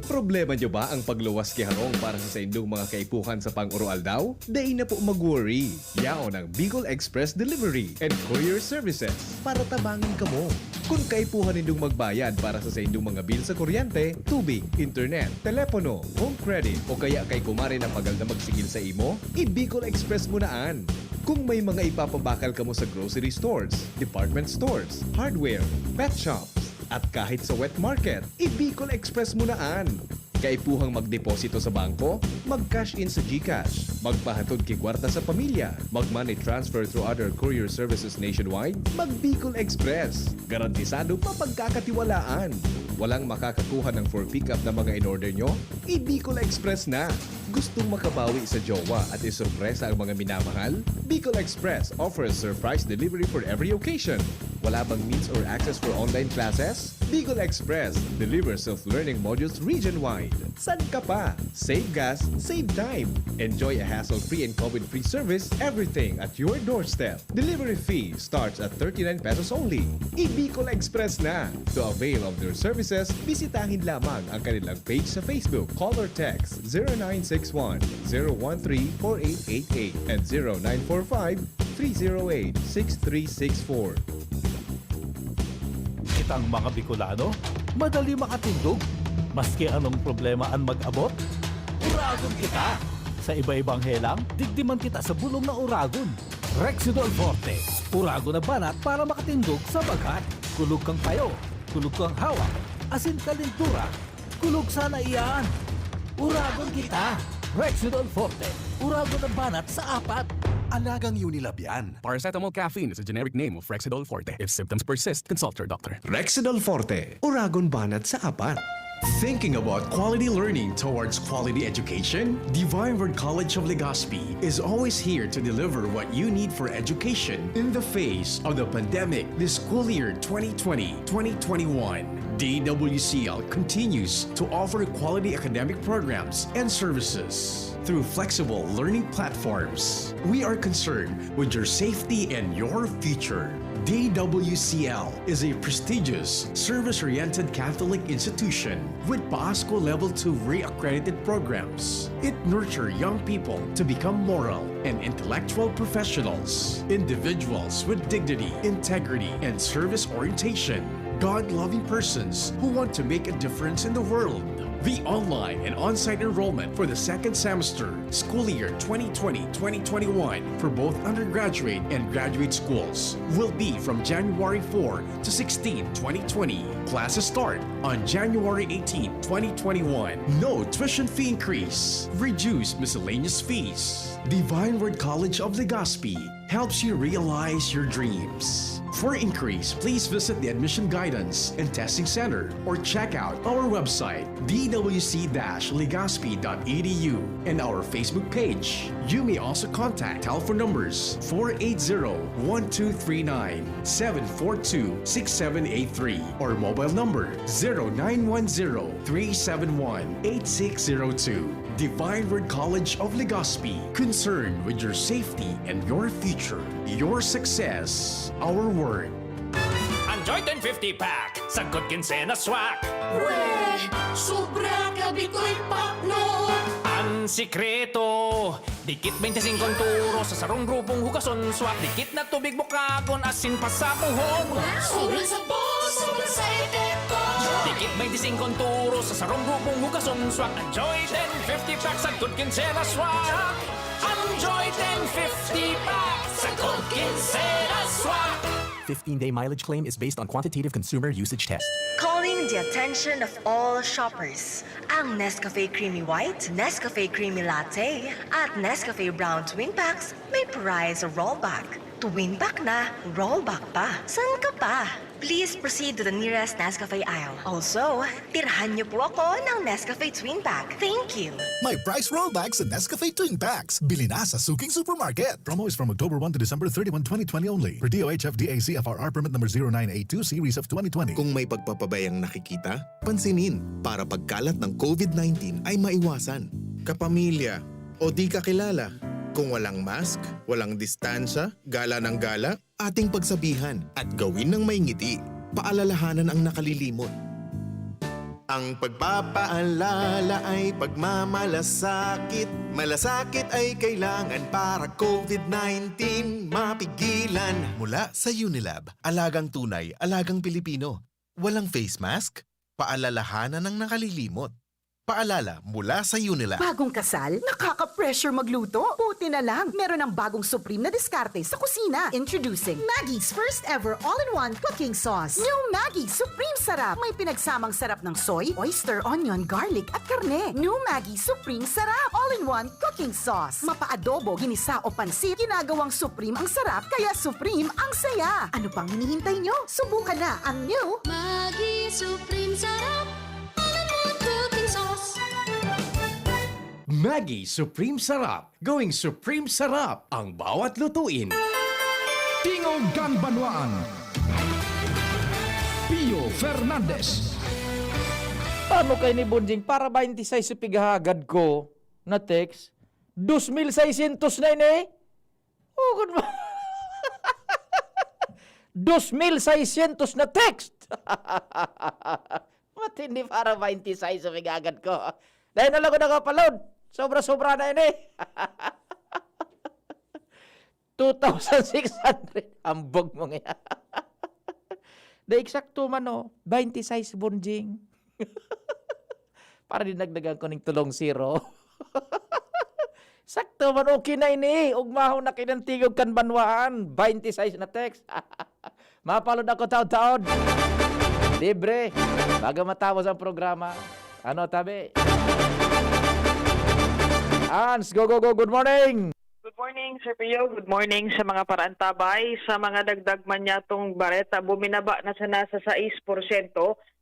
Problema nyo ba ang pagluwas kiharong para sa indong mga kaipuhan sa pang-urual daw? Day na po mag-worry. Yaon ang Bicol Express Delivery and Courier Services para tabangin ka mo. Kung kaipuhan nindong magbayad para sa indong mga bill sa kuryente, tubig, internet, telepono, home credit o kaya kay kumare na pagal na magsigil sa imo, i-Bicol Express mo naan. Kung may mga ipapabakal ka mo sa grocery stores, department stores, hardware, pet shops, at kahit sa wet market, i-Bicol Express mo naan. Kaipuhang magdeposito sa bangko, mag-cash in sa GCash, magpahatod kay kwarta sa pamilya, mag-money transfer through other courier services nationwide, mag-Bicol Express. Garantisado mapagkakatiwalaan. Walang makakakuha ng for pickup na mga in-order nyo? I-Bicol Express na. Gustong makabawi sa jowa at isurpresa ang mga minamahal? Bicol Express offers surprise delivery for every occasion. Wala bang means or access for online classes? Bicol Express delivers self-learning modules region-wide. San ka pa? Save gas, save time. Enjoy a hassle-free and COVID-free service, everything at your doorstep. Delivery fee starts at 39 pesos only. I-Bicol Express na. To avail of their services, bisitahin lamang ang kanilang page sa Facebook. Call or text 0961-013-4888 and 0945-308-6364. Kitang mga Bicolano, madali makatindog. Maski anong problema ang mag-abot, uragon kita. Sa iba-ibang helang, digdiman kita sa bulong na uragon. Rexidol Forte, uragon na banat para makatindog sa bagat. Kulog kang payo, kulog kang hawak, asin kalintura, kulog sana iyan. Uragon kita. Rexidol Forte, uragon na banat sa apat. Alagang Unilab yan. Paracetamol caffeine is a generic name of Rexidol Forte. If symptoms persist, consult your doctor. Rexidol Forte, uragon banat sa apat. Thinking about quality learning towards quality education? Divine Word College of Legazpi is always here to deliver what you need for education in the face of the pandemic this school year 2020-2021. DWCL continues to offer quality academic programs and services through flexible learning platforms. We are concerned with your safety and your future. DWCL is a prestigious, service-oriented Catholic institution with PASCO Level 2 re-accredited programs. It nurtures young people to become moral and intellectual professionals, individuals with dignity, integrity, and service orientation, God-loving persons who want to make a difference in the world. The online and on-site enrollment for the second semester, school year 2020-2021 for both undergraduate and graduate schools will be from January 4 to 16, 2020. Classes start on January 18, 2021. No tuition fee increase. Reduced miscellaneous fees. Divine Word College of Legazpi helps you realize your dreams. For inquiries, please visit the Admission Guidance and Testing Center or check out our website, dwc-legazpi.edu, and our Facebook page. You may also contact telephone numbers 480-1239, 742-6783, or mobile number 0910-371-8602. Divine Word College of Legazpi, concerned with your safety and your future, your success, our word. Enjoy 1050 pack, sagot kinsena swak. Weh, sobra gabi ko'y pakno. Ang sikreto, dikit 25 turo sa sarong grupong hugason swak. Dikit na tubig bukagon, asin pa sa puhon. Sobrang sabon, sobrang sa epekto. Kit 25 ang turo sa sarong grupong hugason swak. Enjoy 10 50 packs sa good kinsela swak. Enjoy 10 50 packs sa good kinsela swak. 15-day mileage claim is based on quantitative consumer usage test. Calling the attention of all shoppers. Ang Nescafe Creamy White, Nescafe Creamy Latte, at Nescafe Brown Twin Packs may prize rollback. Twin pack na, rollback pa. San ka pa? Please proceed to the nearest Nescafe aisle. Also, tirhan niyo po ako ng Nescafe Twin Pack. Thank you. May price rollbacks sa Nescafe Twin Packs. Bili na sa Suking Supermarket. Promo is from October 1 to December 31, 2020 only. For DOH FDA CFRR permit number 0982 series of 2020. Kung may pagpapabayang nakikita, pansinin para pagkalat ng COVID-19 ay maiwasan. Kapamilya o di kakilala. Kung walang mask, walang distansya, gala ng gala, ating pagsabihan at gawin ng may ngiti. Paalalahanan ang nakalilimot. Ang pagpapaalala ay pagmamalasakit. Malasakit ay kailangan para COVID-19 mapigilan. Mula sa Unilab, alagang tunay, alagang Pilipino. Walang face mask, paalalahanan ng nakalilimot. Paalala mula sa Unilab. Bagong kasal? Nakaka-pressure magluto? Buti na lang, meron ng bagong Supreme na diskarte sa kusina. Introducing Maggie's first ever all-in-one cooking sauce. New Maggie Supreme Sarap. May pinagsamang sarap ng soy, oyster, onion, garlic at karne. New Maggie Supreme Sarap. All-in-one cooking sauce. Mapa-adobo, ginisa o pansit, ginagawang Supreme ang sarap, kaya Supreme ang saya. Ano pang hinihintay nyo? Subukan na ang new Maggie Supreme Sarap. Cooking sauce. Maggie Supreme Sarap. Going Supreme Sarap ang bawat lutuin. Tingog Ganbanwaan. Pio Fernandez. Paano kay ni Bunjing para 26 sa pigahagad ko na text? 2,600 na ini? Oh, good man. 2,600 na text. Matindi para 26 sa pigahagad ko. Dahil na lang ko nakapaload. Sobra-sobra na ini. 2,600. Ambog mo nga. Da eksakto man o, 26 Bunjing. Para dinagdagan ko ng tulong 0. Sakto man, okay na ini. Ugmaho na kinantigog kan banwaan. 26 na text. Mapalod ako taon-taon. Libre. Bago matapos ang programa. Ano tabi? Ans, go. Good morning. Good morning, Sir Pio. Good morning sa mga parantabay. Sa mga dagdag man yatong bareta, buminaba na sa nasa 6%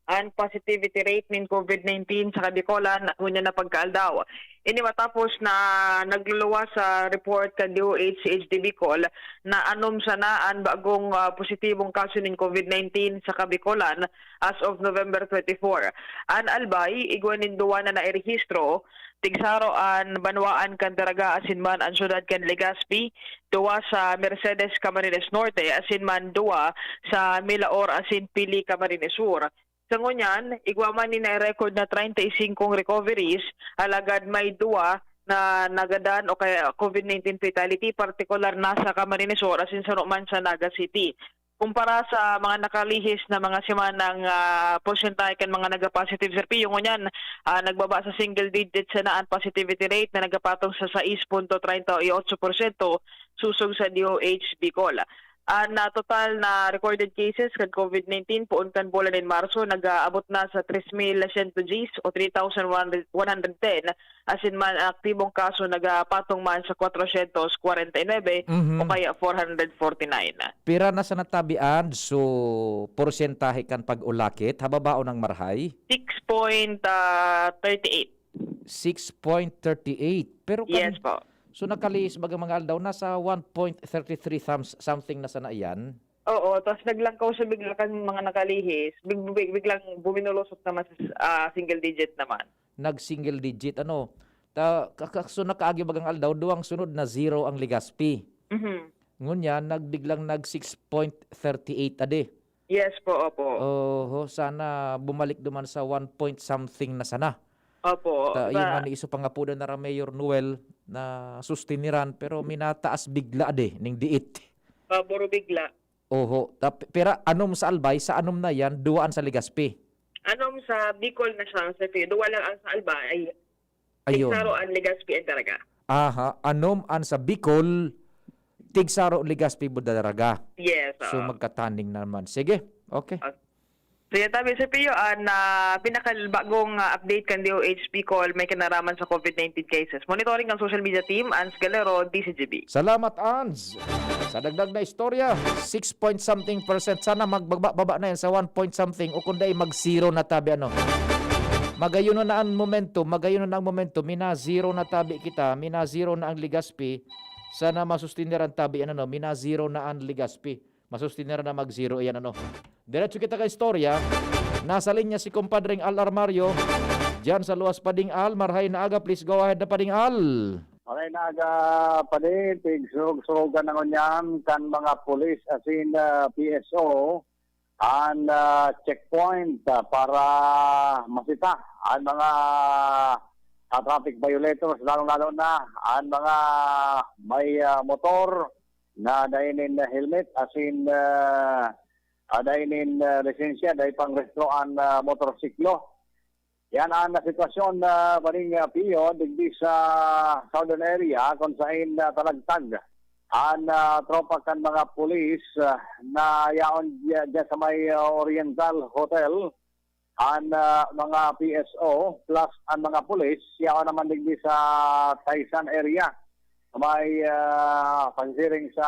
ang positivity rate ng COVID-19 sa Bicolan unya na pagkaaldaw. Ini matapos na nagluluwa sa report kan DOH HD Bicol na anom sana ang bagong positibong kaso ng COVID-19 sa Bicolan as of November 24. An albay igwanin duwa na nairehistro tigsaro an banwaan kan Daraga asinman ang syudad kan Legazpi, duwa sa Mercedes Camarines Norte asinman duwa sa Milaor asin Pili Camarines Sur. Sa ngunyan, igwaman ni na-record na 35 recoveries, alagad may duwa na nagadan o kaya COVID-19 fatality, partikular na sa Camarines Sur asin sa Roman sa Naga City. Kumpara sa mga nakalihis na mga simanang porsyentahe kan mga nagpa-positive Sir P, yung ngunyan, nagbaba sa single digit sa naan positivity rate na nagapatong sa 6.38%, susog sa DOH Bicol. Na total na recorded cases kan COVID-19 poon kan bulan din Marso nag-aabot na sa 3,100 Gs o 3,110 asin man ang aktibong kaso nagapatong man sa 449 o kaya 449. Pira na sa natabian so porsentahe kan pag-ulakit hababao ng marhay 6.38. 6.38 pero kan, yes po. So nakalis baga mga aldaw nasa 1.33 something na sana yan. Oo, tapos naglangkaw sa bigla kan mga nakalihis, biglang buminulusot naman sa single digit naman. Nag-single digit ano. So nakaagi bagang aldaw duwang sunod na 0 ang Legazpi. Ngunya nagbiglang nag 6.38 ade. Yes po, opo. Sana bumalik duman sa 1 point something na sana. Opo. Yun man iso pangapudan na Mayor Noel na sustiniran pero minataas bigla ade ning diit. Puro bigla. Pero anom sa albay sa anom na yan duwaan sa Legazpi. Anom sa Bicol na siya sa Pido, wala ang sa Alba ay Ayun. Tigsaro ang Legazpi ang Daraga. Aha, anom an sa Bicol, Tigsaro Legazpi Budaraga. Yes. So magkataning naman. Sige, okay. So yan tabi sa Pio, na pinakalbagong update kan DOH Bicol may kinaraman sa COVID-19 cases. Monitoring ang social media team, Ans Galero, DCGB. Salamat, Ans. Sa dagdag na istorya, 6 point something %. Sana magbaba na yan sa 1 point something o kundi mag-zero na tabi ano. Magayon na ang momentum, mina-zero na tabi kita, mina-zero na ang Legazpi. Sana masustiniran tabi ano, mina-zero na ang Legazpi. Masustiniran na mag-zero yan ano. Diretso kita ka istorya. Nasa linya si kumpadring Al Armario. Diyan sa Luwas Pading Al, marhay na aga, please go ahead na Pading Al. Okay na aga padi, tigsug-sugan ng unyam kan mga pulis asin PSO ang checkpoint para masita ang mga traffic violators, lalong-lalo na ang mga may motor na dainin helmet asin dainin lisensya dahil pang restoan motorsiklo. Yan ang sitwasyon na maring Pio digdi sa southern area kung saan talagtag ang tropa kan mga pulis na yaon dyan sa may Oriental Hotel ang mga PSO plus ang mga pulis yaon naman digdi sa Taisan area may pansiring sa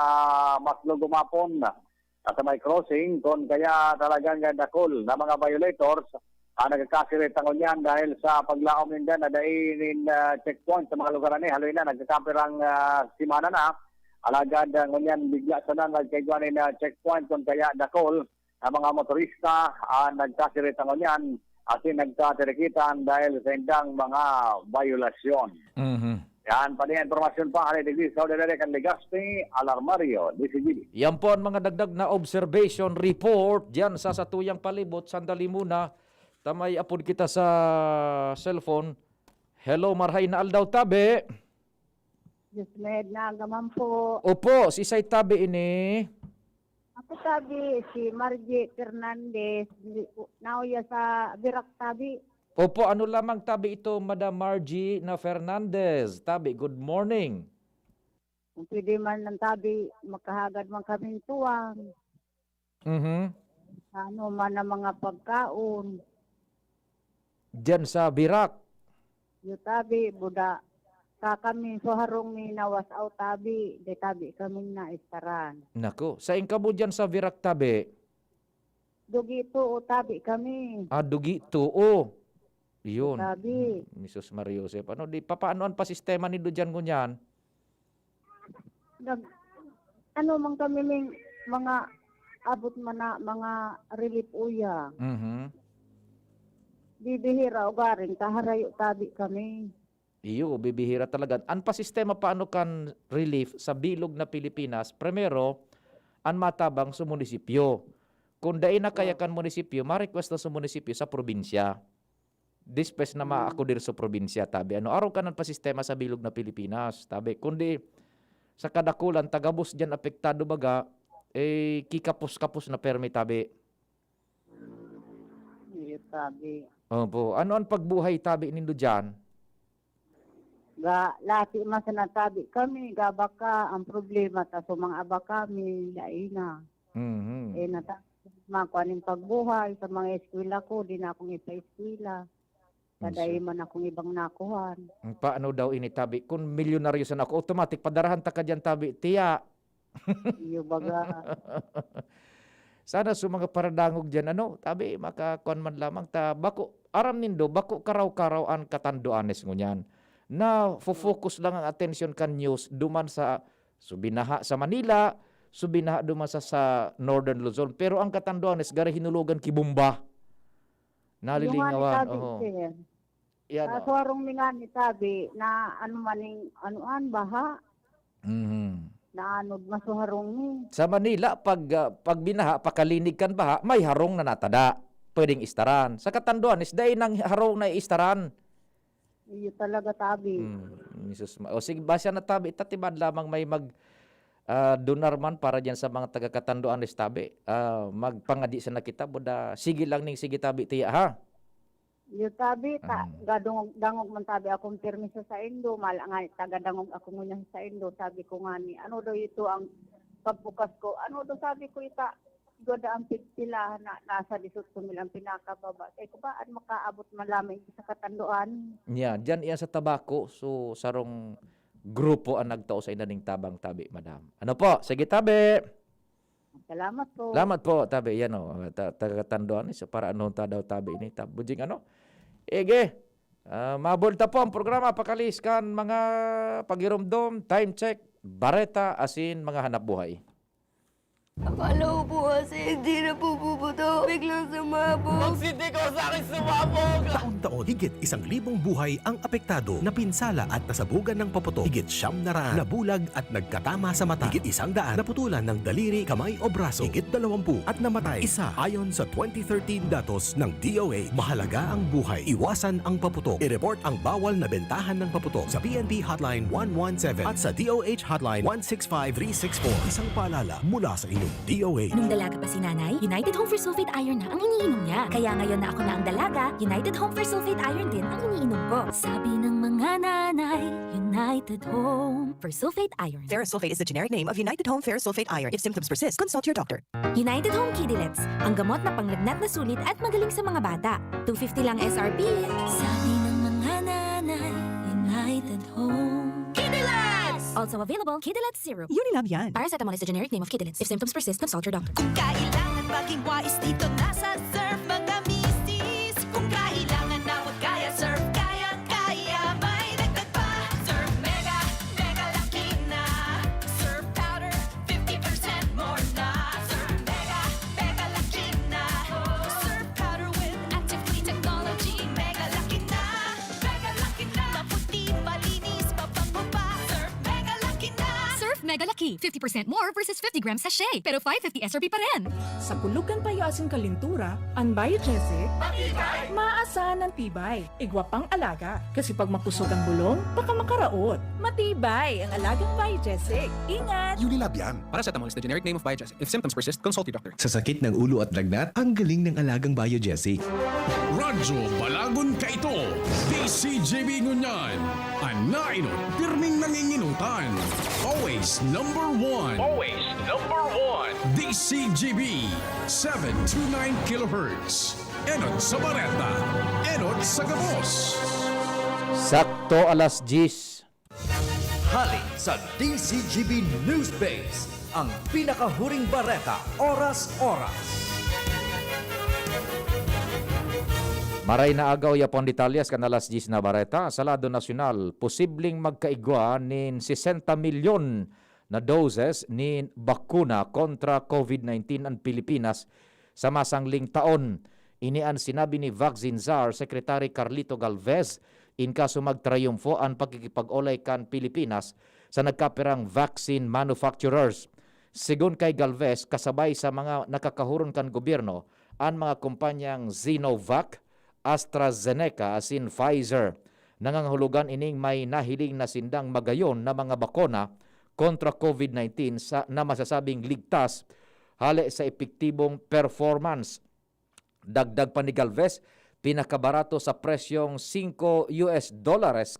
Maslo Gumapon at may crossing kung kaya talagang dakol na mga violators nagkakasirit ang unyan dahil sa paglaom ninda na dainin checkpoint sa mga lugar ni haloy na nagkakamperang simana na alagad ang unyan bigla sa nang nagkaigwanin na checkpoint kung kaya dakol na mga motorista nagkasirit ang unyan at nagkatirikitan dahil sa indang mga violasyon. Yan, pa niya informasyon pa, Degree Saudi Arabia, Legazpi, Al Armario, DCGB. Yan po ang mga dagdag na observation report diyan sa Satuyang Palibot. Sandali muna, tamay apod kita sa cellphone. Hello, marhay na aldaw tabi. Yes, med na gaman po. Opo, si Say tabi ini. Ako tabi, si Margie Fernandez, nauya sa Birak tabi. Opo, ano lamang tabi ito, Madam Margie na Fernandez. Tabi, good morning. Kung pwede man ng tabi, makahagad man kaming tuwang. Ano man ang mga pagkaon. Diyan sa Birak. Yung tabi, buda. Kami, so harong ni nawas out tabi, de tabi kaming naistaran. Nako, sa ingkabo diyan sa Birak tabi. Dugi ito o tabi kami. Dugi ito o. Yun. Tabi. Mrs. Maria Joseph. Ano, di, papaanoan pa sistema ni Dujan ngunyan? Ano man kami may mga abot man na mga relief uya. Bibihira o garing, kaharayo tabi kami. Iyo, bibihira talaga. An pa sistema paano kan relief sa bilog na Pilipinas? Primero, an matabang sa munisipyo. Kung dahil na kaya kan munisipyo, ma-request na sa munisipyo sa probinsya. Dispes na maakudir sa probinsya, tabi. Ano, araw ka ng pasistema sa bilog na Pilipinas, tabi. Kundi sa kadakulan, tagabos dyan apektado baga, kikapos-kapos na permi, tabi. Iyo, tabi. Opo. Ano ang pagbuhay, tabi, nindo dyan? Lati man sa natabi kami, gabaka ang problema, ta so mga aba kami, laina. Makuaning pagbuhay sa mga eskwela ko, di na akong ipa-eskwela. Kaday man akong ibang nakuhan. Paano daw ini tabi? Kung milyonaryo sa ako, automatic padarahan ta ka dyan tabi. Tiya. Iyo baga. Sana sa mga paradangog dyan, ano, tabi, makakuan man lamang ta. Bako, aram nindo, bako karaw-karaw ang katanduanes ngunyan. Na focus lang ang attention kan news duman sa subinaha sa Manila, subinaha duman sa Northern Luzon. Pero ang katanduanes, gara hinulugan kibumba. Nalilingawan. Yan. Sa suarong mingan ni tabi na ano maning anuan baha. Na ano masuharong ni. Sa Manila pag binaha pakalinig kan baha, may harong na natada. Pwedeng istaran. Sa Katanduanes dahil nang harong na istaran. Iyo talaga tabi. O sige, basa na tabi itatibad lamang may donar man para diyan sa mga taga Katanduanes tabi. Magpangadi sa nakita buda sige lang ning sige tabi tiya ha. Yung tabi, dangog man tabi akong permiso sa Indo, mala nga, taga-dangog ako muna sa Indo, sabi ko nga ni, ano daw ito ang pagbukas ko, ano daw sabi ko ita, goda ang pila na nasa 18 mil ang pinakababa. Kaya ko ba, makaabot malamig sa katanduan? Yeah, diyan iyan sa tabako. So, sarong grupo ang nagtao sa inaning tabang tabi, madam. Ano po? Sige, tabi. Salamat po. Salamat po, tabi. Yan o, taga-tanduan. So, para anong daw tabi ini. Bujing ano? Ege, mabulta po ang programa. Pakalis kan mga pagirumdom, time check, bareta, asin, mga hanap buhay. Akala ko po kasi hindi na po puputo. Biglang sumabog. Magsindi ko sa akin sumabog! Taon-taon, higit 1,000 buhay ang apektado, napinsala at nasabugan ng paputok. Higit 900 nabulag at nagkatama sa mata. Higit 100 naputulan ng daliri, kamay o braso. Higit 20 at namatay. Isa, ayon sa 2013 datos ng DOH, mahalaga ang buhay. Iwasan ang paputok. I-report ang bawal na bentahan ng paputok sa PNP Hotline 117 at sa DOH Hotline 165364. Isang paalala mula sa inyong DOH. Nung dalaga pa si nanay, United Home for Sulfate Iron na ang iniinom niya. Kaya ngayon na ako na ang dalaga, United Home for Sulfate Iron din ang iniinom ko. Sabi ng mga nanay, United Home for Sulfate Iron. Ferrosulfate is the generic name of United Home Ferrosulfate Iron. If symptoms persist, consult your doctor. United Home Kidilets, ang gamot na panglagnat na sulit at magaling sa mga bata. $250 lang SRP. Sabi ng mga nanay, United Home Kidilets! Also available, Kidilets Syrup. Unilab yan. Paracetamol is the generic name of Kidilets. If symptoms persist, consult your doctor. Kung kailangan maging wais dito nasa Surf mga misis. Kung kailangan na wag kaya Surf, kaya may dagdag pa. Surf Mega, Mega Laki na. Surf Powder, 50% more na. Surf Mega, Mega Laki na. Surf Powder with active clean technology. Mega Laki na, Mega Laki na. Maputi, malinis, mabango pa. Surf Mega Laki na. Surf Mega Lucky, 50% more versus 50 grams sachet, pero 550 SRP pa rin. Sa kulugan payasin kalintura, ang biogesic, maasahan ng tibay, igwapang alaga. Kasi pag mapusog ang bulong, baka makaraot. Matibay ang alagang biogesic. Ingat! Unilab yan. Paracetamol is the generic name of Biogesic. If symptoms persist, consult your doctor. Sa sakit ng ulo at lagnat, ang galing ng alagang Biogesic. Radyo Balagon ka ito. DCJB Ngunyan. Anainot, pirming nanginginutan. Always number one. Always number one. DCJB 729 kHz. Enot sa Bareta. Enot sa Gabos. Sakto alas 10. Hali sa DCGB News Base, ang pinakahuring bareta, oras-oras. Maray na agaw yapon detalyas kan alas 10 na bareta. Sa lado nasyonal, posibleng magkaigwa nin 60 milyon na doses ni bakuna kontra COVID-19 ang Pilipinas sa masangling taon. Inian sinabi ni Vaccine Czar Secretary Carlito Galvez in kaso magtrayumfo ang pagkikipag-olay kan Pilipinas sa nagkapirang vaccine manufacturers. Sigun kay Galvez, kasabay sa mga nakakahuron kan gobyerno ang mga kumpanyang Sinovac, AstraZeneca asin Pfizer. Nangangahulugan ining may nahiling na sindang magayon na mga bakuna kontra COVID-19 na masasabing ligtas hali sa epektibong performance. Dagdag pa ni Galvez, pinakabarato sa presyong $5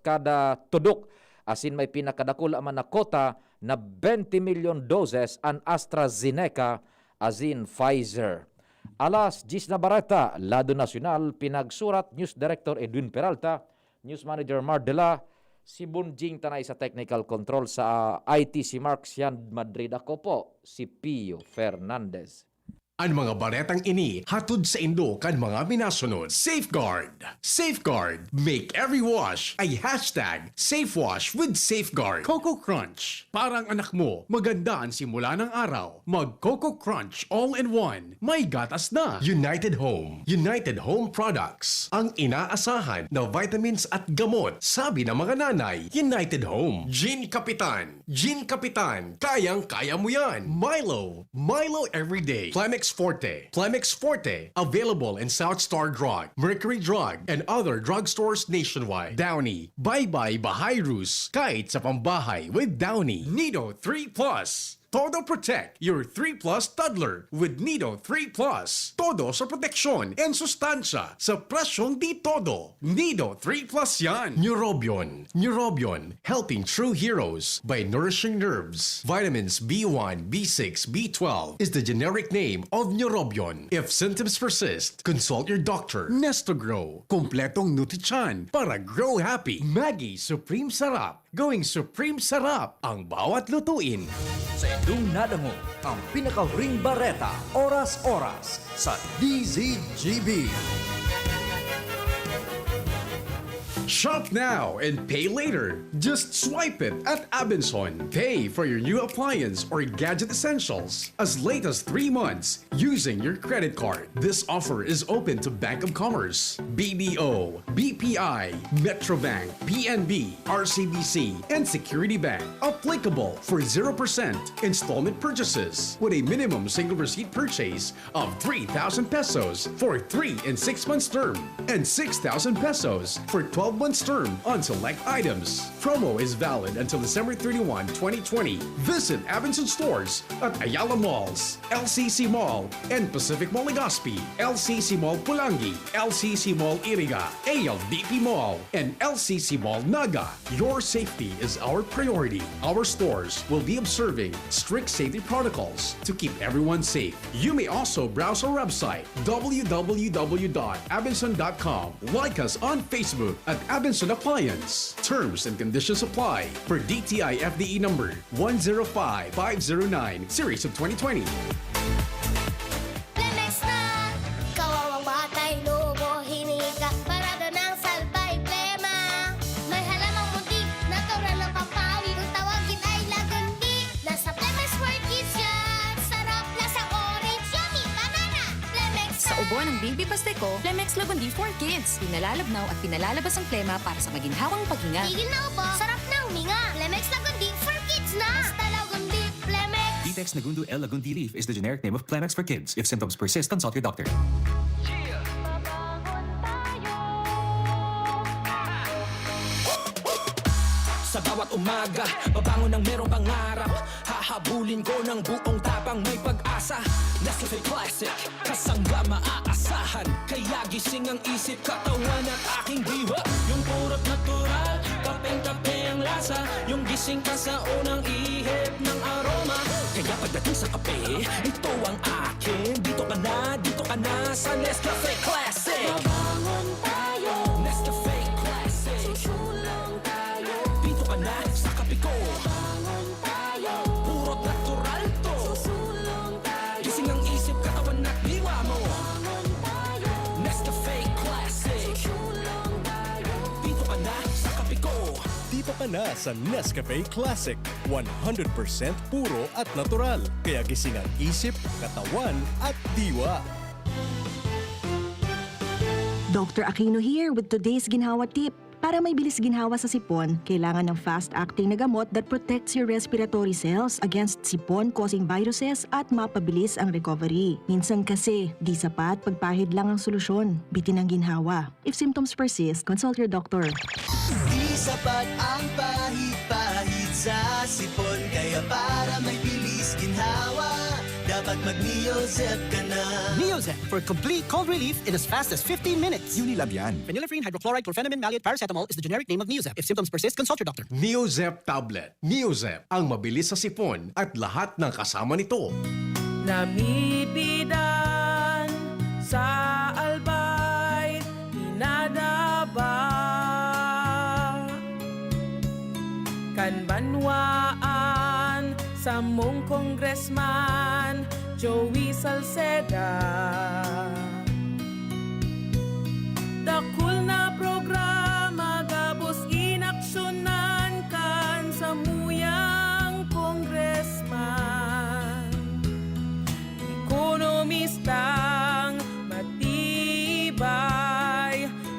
kada tudok. Asin may pinakadakula man na kota na 20 milyon doses ang AstraZeneca asin Pfizer. Alas 10 na barata, Lado Nacional, pinagsurat News Director Edwin Peralta, News Manager Mardela, si Bunjing Tanay sa Technical Control sa IT si Mark Sian Madrid. Ako po, si Pio Fernandez. Ang mga baretang ini hatod sa Indo kan mga minasunod. Safeguard. Safeguard. Make every wash ay hashtag SafeWash with Safeguard. Coco Crunch. Parang anak mo, maganda ang simula ng araw. Mag Coco Crunch all-in-one. May gatas na. United Home. United Home Products. Ang inaasahan na vitamins at gamot. Sabi ng mga nanay, United Home. Gin Kapitan. Gin Kapitan. Kayang-kaya mo yan. Milo. Milo Everyday. Plemix Forte. Plemix Forte. Available in South Star Drug, Mercury Drug, and other drugstores nationwide. Downy. Bye-bye Bahay Rus. Kahit sa pambahay with Downy. Nido 3 Plus. Todo Protect, your 3 Plus toddler with Nido 3 Plus. Todo sa proteksyon and sustansya sa presyong di todo. Nido 3 Plus yan. Neurobion. Neurobion, helping true heroes by nourishing nerves. Vitamins B1, B6, B12 is the generic name of Neurobion. If symptoms persist, consult your doctor. Nestogrow, kompletong Nutrichan para grow happy. Maggie Supreme Sarap, going Supreme Sarap ang bawat lutuin. Sa inyong nadango ang pinakahuring bareta, oras-oras sa DZGB. Shop now and pay later. Just swipe it at Abenson. Pay for your new appliance or gadget essentials as late as 3 months using your credit card. This offer is open to Bank of Commerce, BDO, BPI, Metrobank, PNB, RCBC, and Security Bank. Applicable for 0% installment purchases with a minimum single receipt purchase of 3,000 pesos for 3 and 6 months term and 6,000 pesos for 12 months term on select items. Promo is valid until December 31, 2020. Visit Abenson stores at Ayala Malls, LCC Mall, and Pacific Mall Legazpi, LCC Mall Pulangi, LCC Mall Iriga, ALDP Mall, and LCC Mall Naga. Your safety is our priority. Our stores will be observing strict safety protocols to keep everyone safe. You may also browse our website www.abenson.com. Like us on Facebook at Abenson Appliance. Terms and conditions apply for DTI FDE number 105509 series of 2020. Lemex na! Kawawang batay, lumo, hinika, parada ng salbay, plema. May halamang muntik, natural ng pampawi, kung tawagin ay lagundi. Nasa Lemex World Kids yan! Sarap, lasa orange, yummy, banana! Lemex na! Sa ubo ng Baby Pasteco, Flemex Lagundi for Kids. Pinalalabnaw at pinalalabas ang plema para sa maginhawang paghinga. Tigil na ubo, sarap na huminga. Lemex Lagundi for Kids na! Basta Lagundi, Lemex! Detex Nagundu L. Lagundi Leaf is the generic name of Plemex for kids. If symptoms persist, consult your doctor. Sa bawat umaga, babangon ng merong pangarap. Hahabulin ko ng buong tapang may pag-asa. Nescafe Classic, kasangga maaasahan. Kaya gising ang isip, katawan at aking diwa. Yung purot natural, kapeng-kape ang lasa. Yung gising ka sa unang ihip ng aroma. Kaya pagdating sa kape, ito ang akin. Dito ka na sa Nescafe Classic. Babangon tayo, Nescafe Classic. Susulang tayo, dito ka na sa kape ko. Babangon tayo, purot natural to. Susulong tayo, gising ang isip, katawan at diwa mo. Babangon tayo, Nescafe Classic. Susulong tayo, dito ka na sa kape ko. Dito ka na sa Nescafe Classic. 100% puro at natural. Kaya gising ang isip, katawan at diwa. Dr. Aquino here with today's ginhawa tip. Para may bilis ginhawa sa sipon, kailangan ng fast-acting na gamot that protects your respiratory cells against sipon-causing viruses at mapabilis ang recovery. Minsan kasi, di sapat pagpahid lang ang solusyon. Bitin ang ginhawa. If symptoms persist, consult your doctor. Di sapat ang pahit-pahit sa sipon. Kaya para may bilis ginhawa, dapat mag-Neozep ka na. Neozep for complete cold relief in as fast as 15 minutes. Unilab yan. Phenylephrine, hydrochloride, chlorpheniramine, maleate, paracetamol is the generic name of Neozep. If symptoms persist, consult your doctor. Neozep Tablet. Neozep, ang mabilis sa sipon at lahat ng kasama nito. Namibidan sa albay, dinadaba. Kanbanwaan sa mong congressman, Joey Salceda. Dakul na programa, gabos inaksyonan kan sa muyang congressman. Ekonomistang matibay,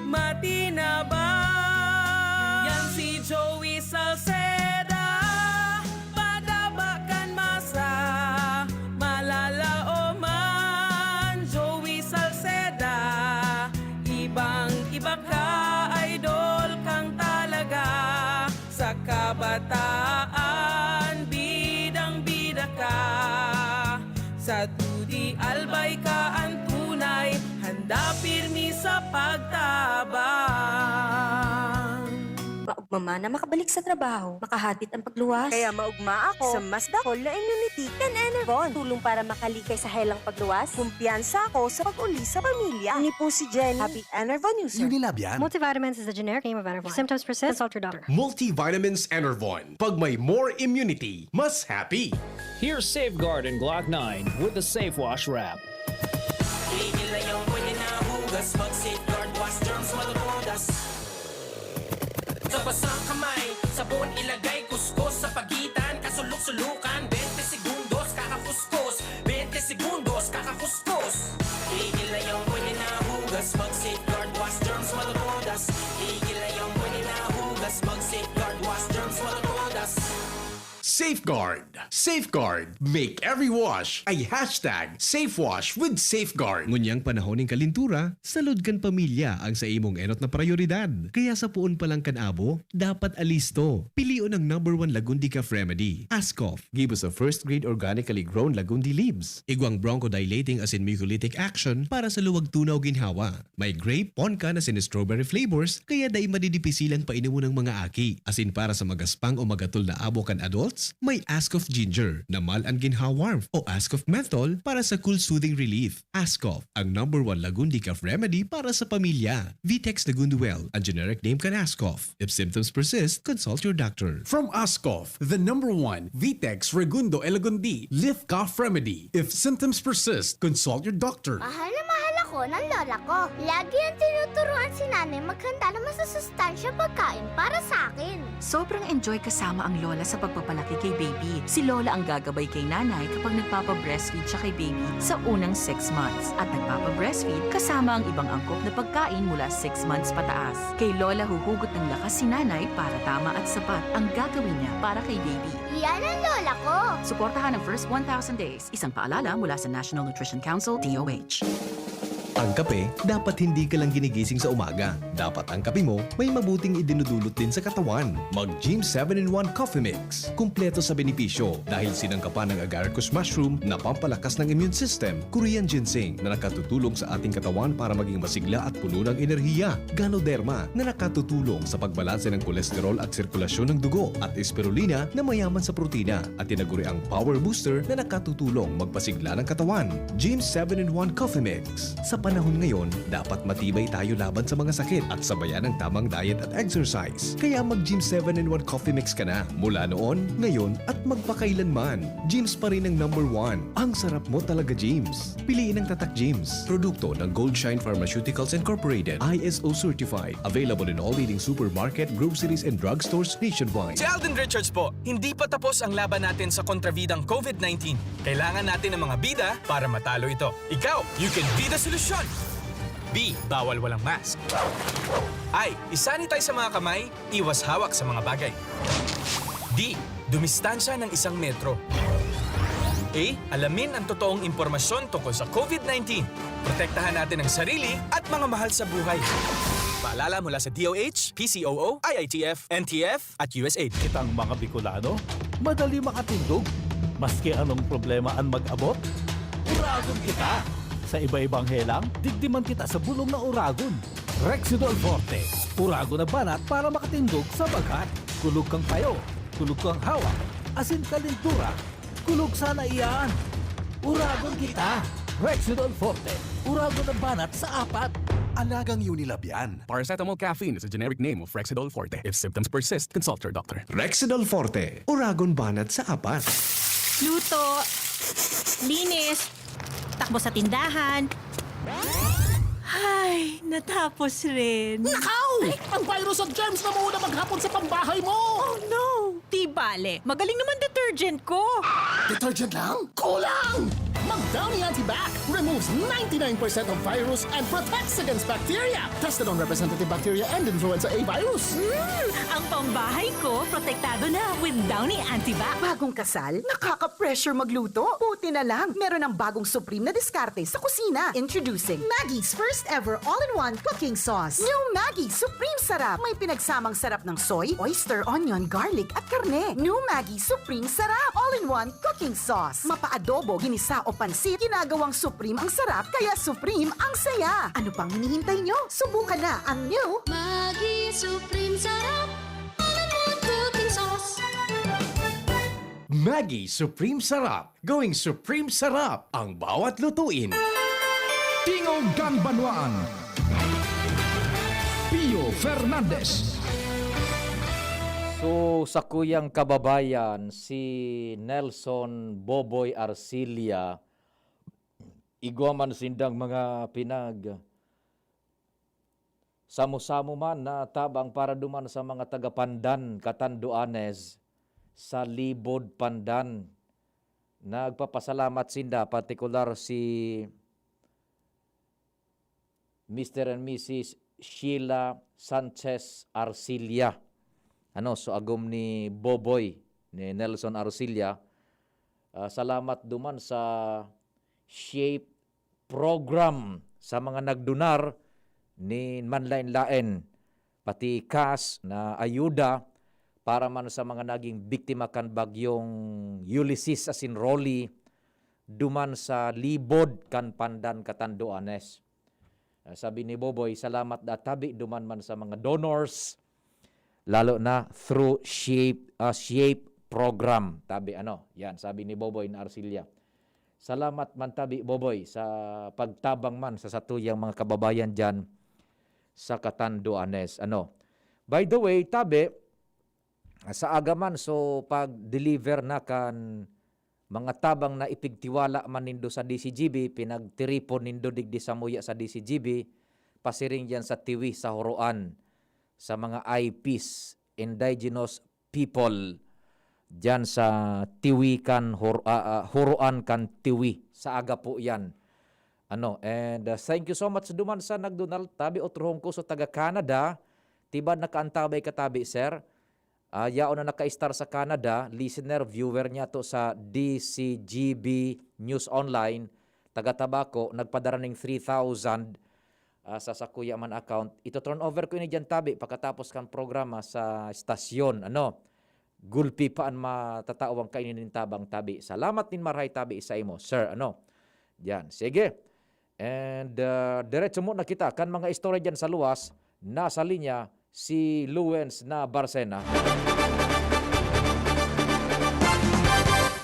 matinabay. Yan si Joey Salceda. Padabakan masa, malala o man. Joey Salceda, ibang-iba ka, idol kang talaga. Sa kabataan, bidang-bida ka. Sa Tudi Albay ka ang tunay, handa pirmi sa pagtabang. Maugma na makabalik sa trabaho, makahatid ang pagluwas. Kaya maugma ako sa mas dakol na immunity kan Enervon. Tulong para makalikay sa helang pagluwas. Kumpiyansa ako sa pag-uli sa pamilya. Ni po si Jenny, happy Enervon user. Unilab yan. Multivitamins is the generic name of Enervon. If symptoms persist, consult your doctor. Multivitamins Enervon. Pag may more immunity, mas happy. Here's Safeguard in Glock 9 with the Safe Wash wrap. Tigil na yung pwede na hugas, mag-safeguard, wash germs, malutodas. Sa basang kamay, sabon ilagay, kuskus sa pagitan, kasulok-sulukan, 20 segundos, kakakuskus, 20 segundos, kakakuskus. Tigil na yung pwede na hugas, mag-safeguard, wash germs, malutodas. Tigil na yung pwede na hugas, mag-safeguard, wash germs, malutodas. Safeguard. Safeguard. Make every wash ay hashtag SafeWash with Safeguard. Ngunyang panahon ng kalintura, salud kan pamilya ang sa imong enot na prioridad. Kaya sa puon pa lang kan abo, dapat alisto. Pilion ang #1 Lagundi Cough Remedy. Ascough, give us a first-grade organically grown Lagundi leaves. Igwang bronchodilating as in mucolytic action para sa luwag tunaw ginhawa. May grape, poncan as in strawberry flavors, kaya dai madidipisilang painumo ng mga aki. As in para sa magaspang o magatol na abo kan adults, may Ascough Ginger na mal-an ginhawa warmth o Ascough Menthol para sa cool soothing relief. Ascough, ang #1 Lagundi Cough Remedy para sa pamilya. Vitex Lagunduel, ang generic name kan Ascough. If symptoms persist, consult your doctor. From Ascough, the #1 Vitex Regundo Elagundi Lift Cough Remedy. If symptoms persist, consult your doctor. Mahal na mahal ako ng lola ko. Lagi ang tinuturuan si nanay maghanda ng masusustansya pagkain para sa akin. Sobrang enjoy kasama ang lola sa pagpapalaki kay baby. Si lola ang gagabay kay nanay kapag nagpapa-breastfeed siya kay baby sa unang 6 months. At nagpapa-breastfeed kasama ang ibang angkop na pagkain mula 6 months pataas. Kay lola huhugot ng lakas si nanay para tama at sapat ang gagawin niya para kay baby. Yan ang lola ko. Suportahan ang first 1,000 days. Isang paalala mula sa National Nutrition Council, DOH. Ang kape, dapat hindi ka lang ginigising sa umaga. Dapat ang kape mo may mabuting idinudulot din sa katawan. Mag-Gym 7-in-1 Coffee Mix. Kumpleto sa benepisyo dahil sinangkapan ng agaricus mushroom na pampalakas ng immune system, Korean ginseng na nakatutulong sa ating katawan para maging masigla at puno ng enerhiya, Ganoderma na nakatutulong sa pagbalanse ng kolesterol at sirkulasyon ng dugo, at spirulina na mayaman sa protina, at tinaguri ang Power Booster na nakatutulong magpasigla ng katawan. Gym 7-in-1 Coffee Mix. Sa panahon ngayon, dapat matibay tayo laban sa mga sakit at sabayan ng tamang diet at exercise. Kaya mag-Gym 7-in-1 Coffee Mix ka na. Mula noon, ngayon, at magpakailanman. Gyms pa rin ang #1. Ang sarap mo talaga, Gyms. Piliin ang Tatak Gyms. Produkto ng Goldshine Pharmaceuticals Incorporated. ISO certified. Available in all leading supermarket, groceries, and drugstores nationwide. Si Alden Richards po, hindi pa tapos ang laban natin sa kontrabidang COVID-19. Kailangan natin ng mga bida para matalo ito. Ikaw, you can be the solution. B. Bawal walang mask. I. Isanitize sa mga kamay, iwas hawak sa mga bagay. D. Dumistansya ng 1 metro. A. Alamin ang totoong impormasyon tungkol sa COVID-19. Protektahan natin ang sarili at mga mahal sa buhay. Paalala mula sa DOH, PCOO, IITF, NTF at USAID. Kitang mga Bicolano, madali makatindog. Maski anong problema ang mag-abot, uragon kita. Sa iba-ibang helang, digdiman kita sa bulong na uragon. Rexidol Forte, uragon na banat para makatindog sa bagat. Kulog kang payo, kulog kang hawak, asin kalintura, kulog sana iyan. Uragon kita. Rexidol Forte, uragon na banat sa 4. Alagang Unilab yan. Paracetamol caffeine is a generic name of Rexidol Forte. If symptoms persist, consult your doctor. Rexidol Forte, uragon banat sa 4. Luto, linis, takbo sa tindahan. Ay, natapos rin. Nakaw! Ang virus at germs na muna maghapon sa pambahay mo! Oh no! Di bale, magaling naman detergent ko. Detergent lang? Kulang! Mag-Downy Antibac removes 99% of virus and protects against bacteria. Tested on representative bacteria and influenza A virus. Ang pambahay ko, protektado na with Downy Antibac. Bagong kasal? Nakaka-pressure magluto? Buti na lang, meron ng bagong supreme na diskarte sa kusina. Introducing Maggie's first ever all-in-one cooking sauce. New Maggie Supreme Sarap. May pinagsamang sarap ng soy, oyster, onion, garlic at karne. New Maggie Supreme Sarap all-in-one cooking sauce. Mapa-adobo, ginisa o pansit, ginagawang Supreme ang sarap, kaya Supreme ang saya. Ano pang hinihintay nyo? Subukan na ang new Maggi Supreme Sarap. All-in-one cooking sauce. Maggi Supreme Sarap. Going Supreme Sarap ang bawat lutuin. Tingog kang Banwaan. Pio Fernandez. So sa kuyang kababayan, si Nelson Boboy Arcilia, igwaman sindang mga pinag samo-samo man na tabang para duman sa mga taga-Pandan, Catanduanes, sa Libod, Pandan. Nagpapasalamat sinda, partikular si Mr. and Mrs. Sheila Sanchez Arcilia. So agom ni Boboy, ni Nelson Arcilia, salamat duman sa SHAPE program sa mga nagdunar ni manlain-lain, pati cash na ayuda para man sa mga naging biktima kan bagyong Ulysses asin Rolly duman sa Libod kan Pandan, Catanduanes. Sabi ni Boboy, salamat databi duman man sa mga donors, lalo na through SHAPE program. Tabi yan, sabi ni Boboy na Arcilia. Salamat man tabi Boboy sa pagtabang man sa satuyang mga kababayan dyan sa Catanduanes. By the way, tabi, sa agaman, so pag-deliver na kan mga tabang na ipigtiwala man nindo sa DCGB, pinagtiripon nindo digdi sa muya sa DCGB, pasiring dyan sa tiwi sa Horoan, sa mga IPs, indigenous people, dyan sa Tiwi kan, Horoan kan Tiwi, sa aga po yan. And thank you so much duman sa nagdonal, tabi otrohong ko so taga Canada, tiba nakaantabay katabi, sir. Yao na naka-star sa Canada, listener, viewer niya to sa DCGB News Online, taga Tabaco, nagpadara ng 3,000 sa Sakuya man account. Ito turn over ko ini dyan tabi pagkatapos kan programa sa stasyon. Gulpi paan matatawang kainin ng tabang tabi. Salamat din maray tabi sa imo, sir. Diyan, sige. And diretso mo na kita kan mga istorya dyan sa luwas. Nasa linya si Luens na Barcena.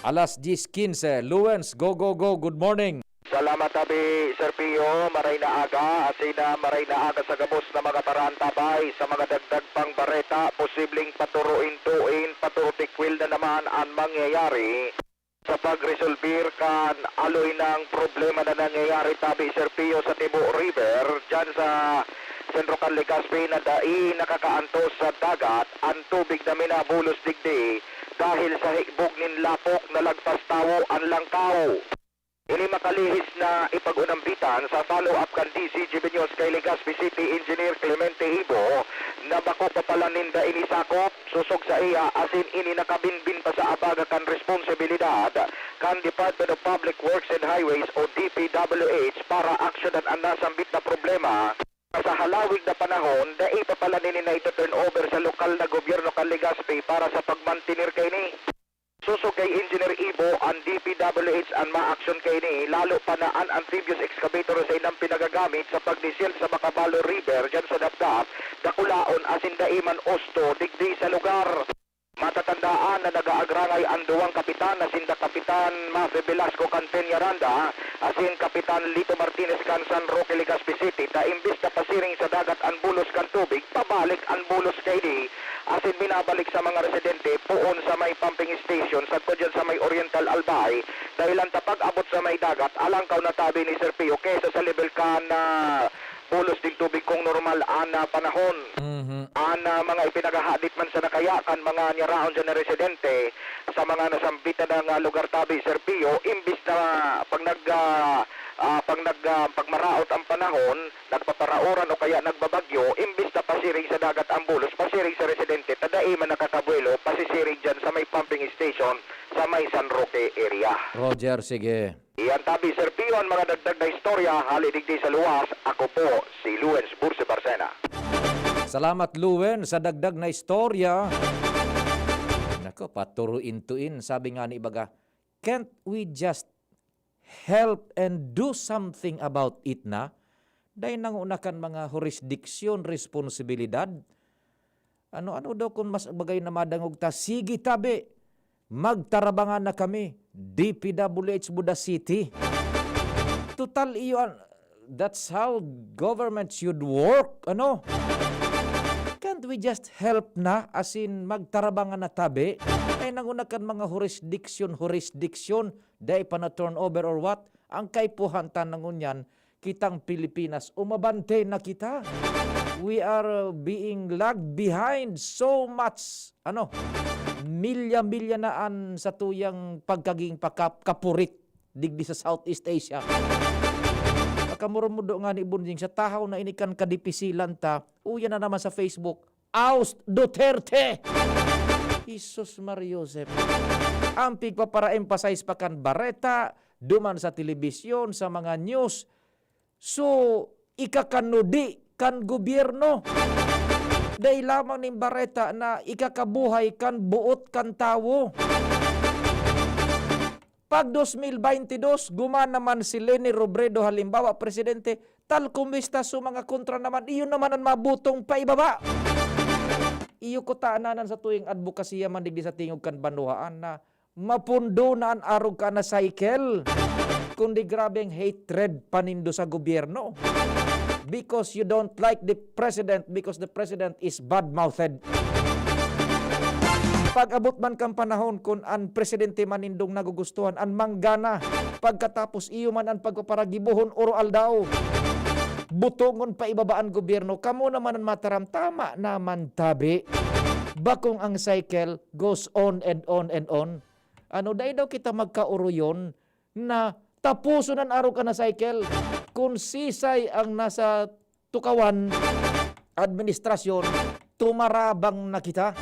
Alas 10:15. Luens, go, go, go. Good morning. Salamat tabi, Sir Pio, maray na aga, asina maray na aga sa gabos na mga paraan tabay sa mga dagdag pang bareta, posibleng paturuin-tuin, patutikwil na naman ang mangyayari sa pag-resolvir kan aloy ng problema na nangyayari tabi, Sir Pio, sa Tibo River, dyan sa Sentro kan Legazpi na dai nakakaantos sa dagat, ang tubig na minabulos digdi dahil sa higbog nin lapok na lagpas tawo ang langkaw. Ini makalihis na ipag-unambitan sa follow-up kan DCGB News kay Legazpi City Engineer Clemente Ibo na bako papalaninda ini sakop susog sa iya asin ini nakabinbin pa sa abaga kan responsibilidad kan Department of Public Works and Highways o DPWH para aksyonan ang nasambit na problema. Sa halawig na panahon, dai papalanin na ito turn over sa lokal na gobyerno kan Legazpi para sa pagmantinir kay ni. Susog kay Engineer Ibo, ang DPWH ang ma-action kay ni, lalo pa na ang amphibious excavator sa inang pinagagamit sa pagdisil sa Macabalo River dyan sa Dapdap, Dakulaon, asin daiman Osto, digdi sa lugar. Matatandaan na nag-aagrangay ang duwang kapitan na sinda Kapitan Mafe Velasco Canteñaranda, asin Kapitan Lito Martinez kan San Roque, Legazpi City, ta imbis na pasiring sa dagat ang bulos kan tubig, pabalik ang bulos kay ni, asin binabalik sa mga residente puon sa may pumping station sa dyan sa may Oriental Albay, dahilan tapag abot sa may dagat, alangkaw na tabi ni Sir Pio, kesa sa level kan na bulos din tubig kung normal ana panahon. Mga ipinagahadit man sa nakayakan mga nyaraon dyan na residente sa mga nasambitan ng lugar tabi, Sir Pio, imbis na pagmaraot ang panahon, nagpaparauran o kaya nagbabagyo, imbis na pasiring sa dagat ang bulos, pasiring sa residente, tadai man nakakabuelo, pasisiring dyan sa may pumping station sa may San Roque area. Roger, sige. Iyan tabi, Sir Pio, ang mga dagdag na istorya, halidigdi sa luwas. Ako po, si Luens Burse Barcena. Salamat, Luen, sa dagdag na istorya. Nako, paturuin-tuin. Sabi nga ni Ibaga, can't we just help and do something about it na. Dahil nangunakan mga jurisdiksyon, responsibilidad. Ano daw kung mas bagay na madangog ta, sige tabi, magtarabangan na kami, DPWH Buda City. Total iyon, that's how government should work, Can't we just help na, as in magtarabangan na tabi? Ay nangunakan mga jurisdiction, dahil pa na turnover or what? Ang kaipuhantan nangunyan, kitang Pilipinas, umabante na kita. We are being lagged behind so much, milya-milya naan sa tuyang pagkaging kapurit digdi sa Southeast Asia. Makamurumudo nga ni Bunjing sa tahaw na inikan kadipisilan ta, uya na naman sa Facebook, Oust Duterte! Jesus Mariosep. Ampig pa para emphasize pa kan Barreta, duman sa telebisyon, sa mga news. So, ikakanudi kan gobyerno. Dahil lamang ni Barreta na ikakabuhay kan buot kan tawo. Pag 2022, guman naman si Leni Robredo halimbawa, presidente, tal kumista sa mga kontra naman, iyon naman ang mabutong paibaba. Iyo ko taananan sa tuwing advokasya man digdi sa tingog kan banduhaan na mapundo na ang arog ka na cycle. Kundi grabeng hatred panindo sa gobyerno. Because you don't like the president because the president is bad-mouthed. Pag-abot man kang panahon kung ang presidente manindong nagugustuhan, ang manggana, pagkatapos iyo man ang pagpaparagibuhon oral daw. Butungon pa ibabaan gobyerno, kamo naman ang mataram, tama naman tabi. Bakong ang cycle goes on and on and on. Dahil daw kita magkauruyon na tapuso ng araw ka na cycle. Kung sisay ang nasa tukawan, administrasyon, tumarabang na kita.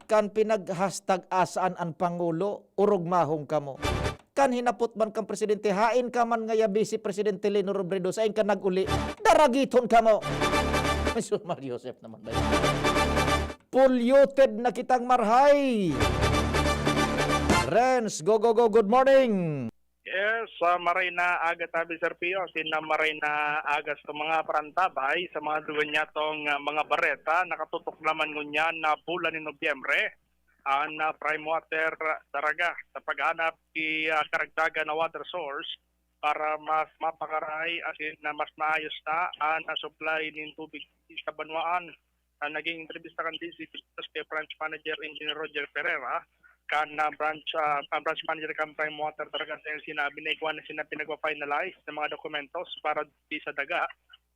Kan pinag-hashtag asaan ang Pangulo, urugmahong kamo. Kan hinapot man kang presidente, hain ka man nga si Presidente Leni Robredo, sain ka nag-uli, daragiton kamo. Jesus Mariosep naman ba yun? Polluted na kitang marhay. Renz, go, good morning. Yes, maray na aga tabi Sir Pio, maray na aga sa mga parantabay, sa mga duwan niya tong mga Barreta, nakatutok naman ngunyan na bulan ni Nobyembre, na prime water Daraga, sa paghanap i karagdagan na water source para mas mapakaray as in na mas maayos na supply ng tubig sa Banwaan. Naging entrevista kan din si branch manager Engineer Roger Ferreira, kan branch manager kan prime water talaga sa sinabi na ikuan na sina pinagpa-finalize ng mga dokumentos para di sa daga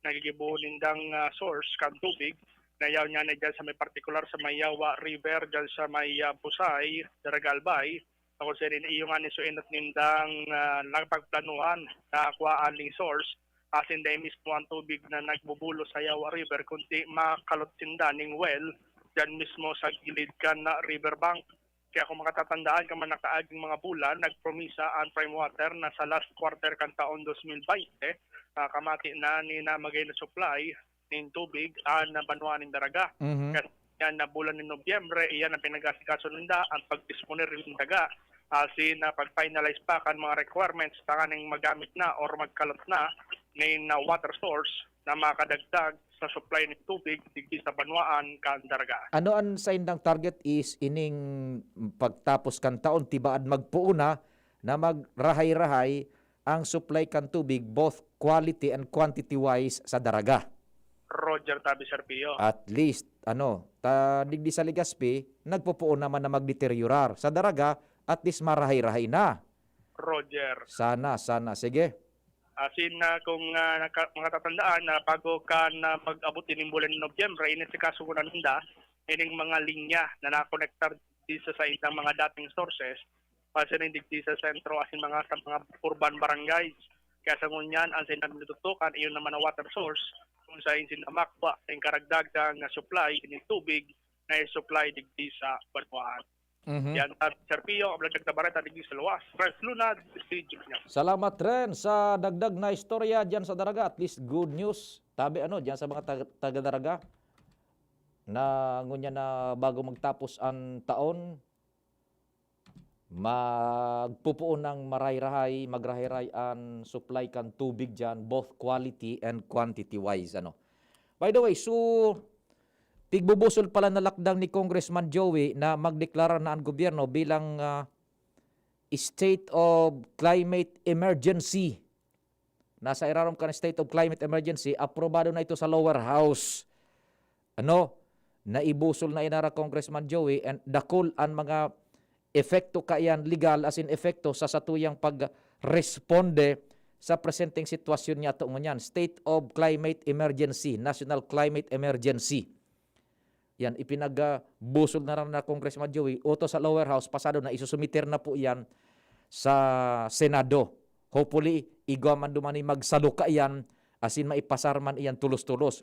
nagigibuhon nindang source kan tubig na yaw niya na dyan sa may particular sa may Yawa River dyan sa may Pusay, Daragalbay. Ako sa rin iyo nga ni suinot nindang nagpagplanuhan na aqua aling source as in the mismo ang tubig na nagbubulo sa Yawa River kundi makalot sindaning well dyan mismo sa gilid kan na riverbank. Kaya kung makatatandaan ka man nakaaging mga bulan, nagpromisa ang prime water na sa last quarter kan taon 2020, kamati na ni na magay na supply ng tubig na Banwaan ng Daraga. Kasi yan na bulan ng Nobyembre, iyan ang pinag-asikaso nila ang pag-disponer ng daga. Asin na pag-finalize pa kan mga requirements tanganing magamit na or magkalot na ng water source na makadagdag sa supply ng tubig digdi sa Banwaan kan Daraga. Ano ang sa indang target is ining pagtapos kan taon tibaad magpuuna na magrahay-rahay ang supply kan tubig both quality and quantity wise sa Daraga. Roger tabi Sir Pio. At least digdi sa Legazpi nagpupuon naman na magdeteriorar sa Daraga, at least marahay-rahay na. Roger. Sana sige. Asin na kung makatatandaan na bago ka na mag-abot ng bulan ng Nobyembre, inisikaso ko na nanda, ining mga linya na nakonektar dito sa isang mga dating sources, kasi hindi sa sentro asin sa mga urban barangays. Kaya sa ngunyan, ang sinatutukan, iyon naman ang water source, kung sa insin na makwa, ang karagdagang supply ng tubig na i-supply digdi sa Banwaan. Yan, Sir Pio, ang dagdag na Barreta digdi sa luwas. Press Lunad, Studio niya. Salamat rin sa dagdag na istorya dyan sa Daraga. At least good news. Tabi dyan sa mga taga-Daraga na ngunya na bago magtapos ang taon, magpupuon ng magrahay ang supply kan tubig dyan, both quality and quantity wise. By the way, so pigbubusol pala na lakdang ni Congressman Joey na magdeklara na ang gobyerno bilang state of climate emergency. Nasa irarom kan state of climate emergency, aprobado na ito sa lower house. Naibusol na inara Congressman Joey and dakol ang mga efekto kayan legal as in efekto sa satuyang pagresponde sa presenteng sitwasyon niya ito ngunyan. State of climate emergency, national climate emergency. Yan, ipinagbusol na rin na Congressman Joey. Oto sa lower house, pasado na, isusumiter na po yan sa Senado. Hopefully, igaman dumani magsaluka yan, asin maipasarman iyan tulos-tulos.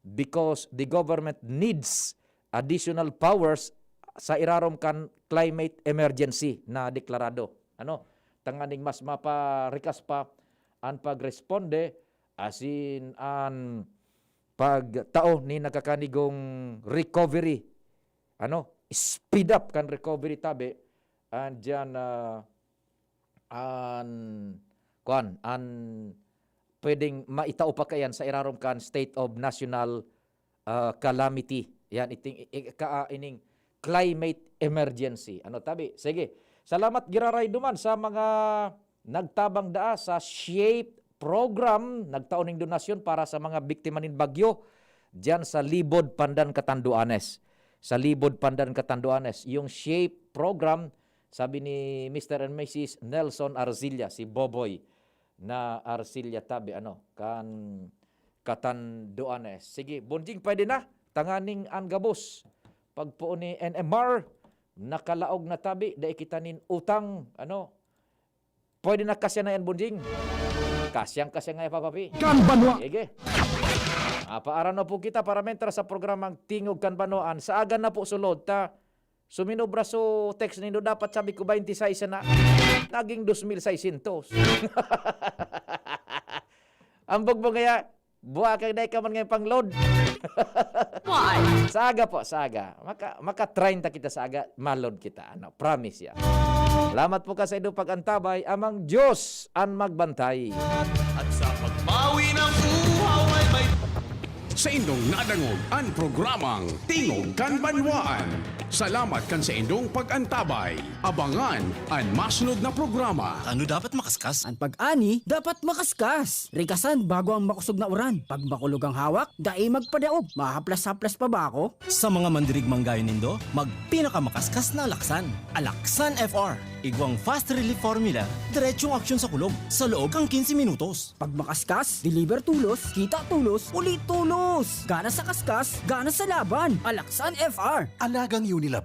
Because the government needs additional powers sa irarom kan climate emergency na deklarado. Tanganing mas maparikas pa ang pagresponde, asin ang pagtao ni nakakanigong recovery. Speed up kan recovery tabi, and dyan pwedeng maitao pa kayan sa irarom kan state of national calamity. Yan, ining climate emergency. Tabi? Sige. Salamat giraray duman sa mga nagtabang daa sa SHAPE program, nagtauning donasyon para sa mga biktima nin bagyo dyan sa Libod, Pandan, Catanduanes. Sa Libod, Pandan, Catanduanes. Yung SHAPE program, sabi ni Mr. and Mrs. Nelson Arcilla, si Boboy na Arcilla tabi, kan Catanduanes. Sige, bonjing pwede na. Tanganing ang gabos. Pagpuon ni NMR, nakalaog na tabi, dahil kita nin utang, pwede na kasya na yan, bonjing. Kasyang nga papapi. Kanbanwa. Sige. Paaran na po kita para mentor sa programang Tingog Kanbanwaan. Sa aga na po sulod, suminobra so text nindo dapat sabi ko 26 na. Naging 2,600. Ang bugbog kaya, buha kang dahi ka man ngayon pang load. Sa aga po, sa aga. Maka 30 kita sa aga, malod kita. Promise ya. Salamat po ka sa inyong pag-antabay. Amang Diyos ang magbantay. At sa pagbawi ng uhaw ay may... Sa indong nadangog ang programang Tingog Kanbanwaan. Salamat kan sa indong pag-antabay. Abangan ang masunod na programa. Ano dapat makaskas? Ang pag-ani, dapat makaskas. Rikasan bago ang makusog na uran. Pag makulog ang hawak, dai magpadaog. Mahaplas-haplas pa ba ako? Sa mga mandirigmang gayon nindo, magpinakamakaskas na Alaksan. Alaksan FR. Igwang fast relief formula, diretsong aksyon sa kulog. Sa loob kang 15 minutos. Pag makaskas, deliver tulos, kita tulos, ulit tulos. Gana sa kaskas, gana sa laban. Alaksan FR. Alagang Unilabian.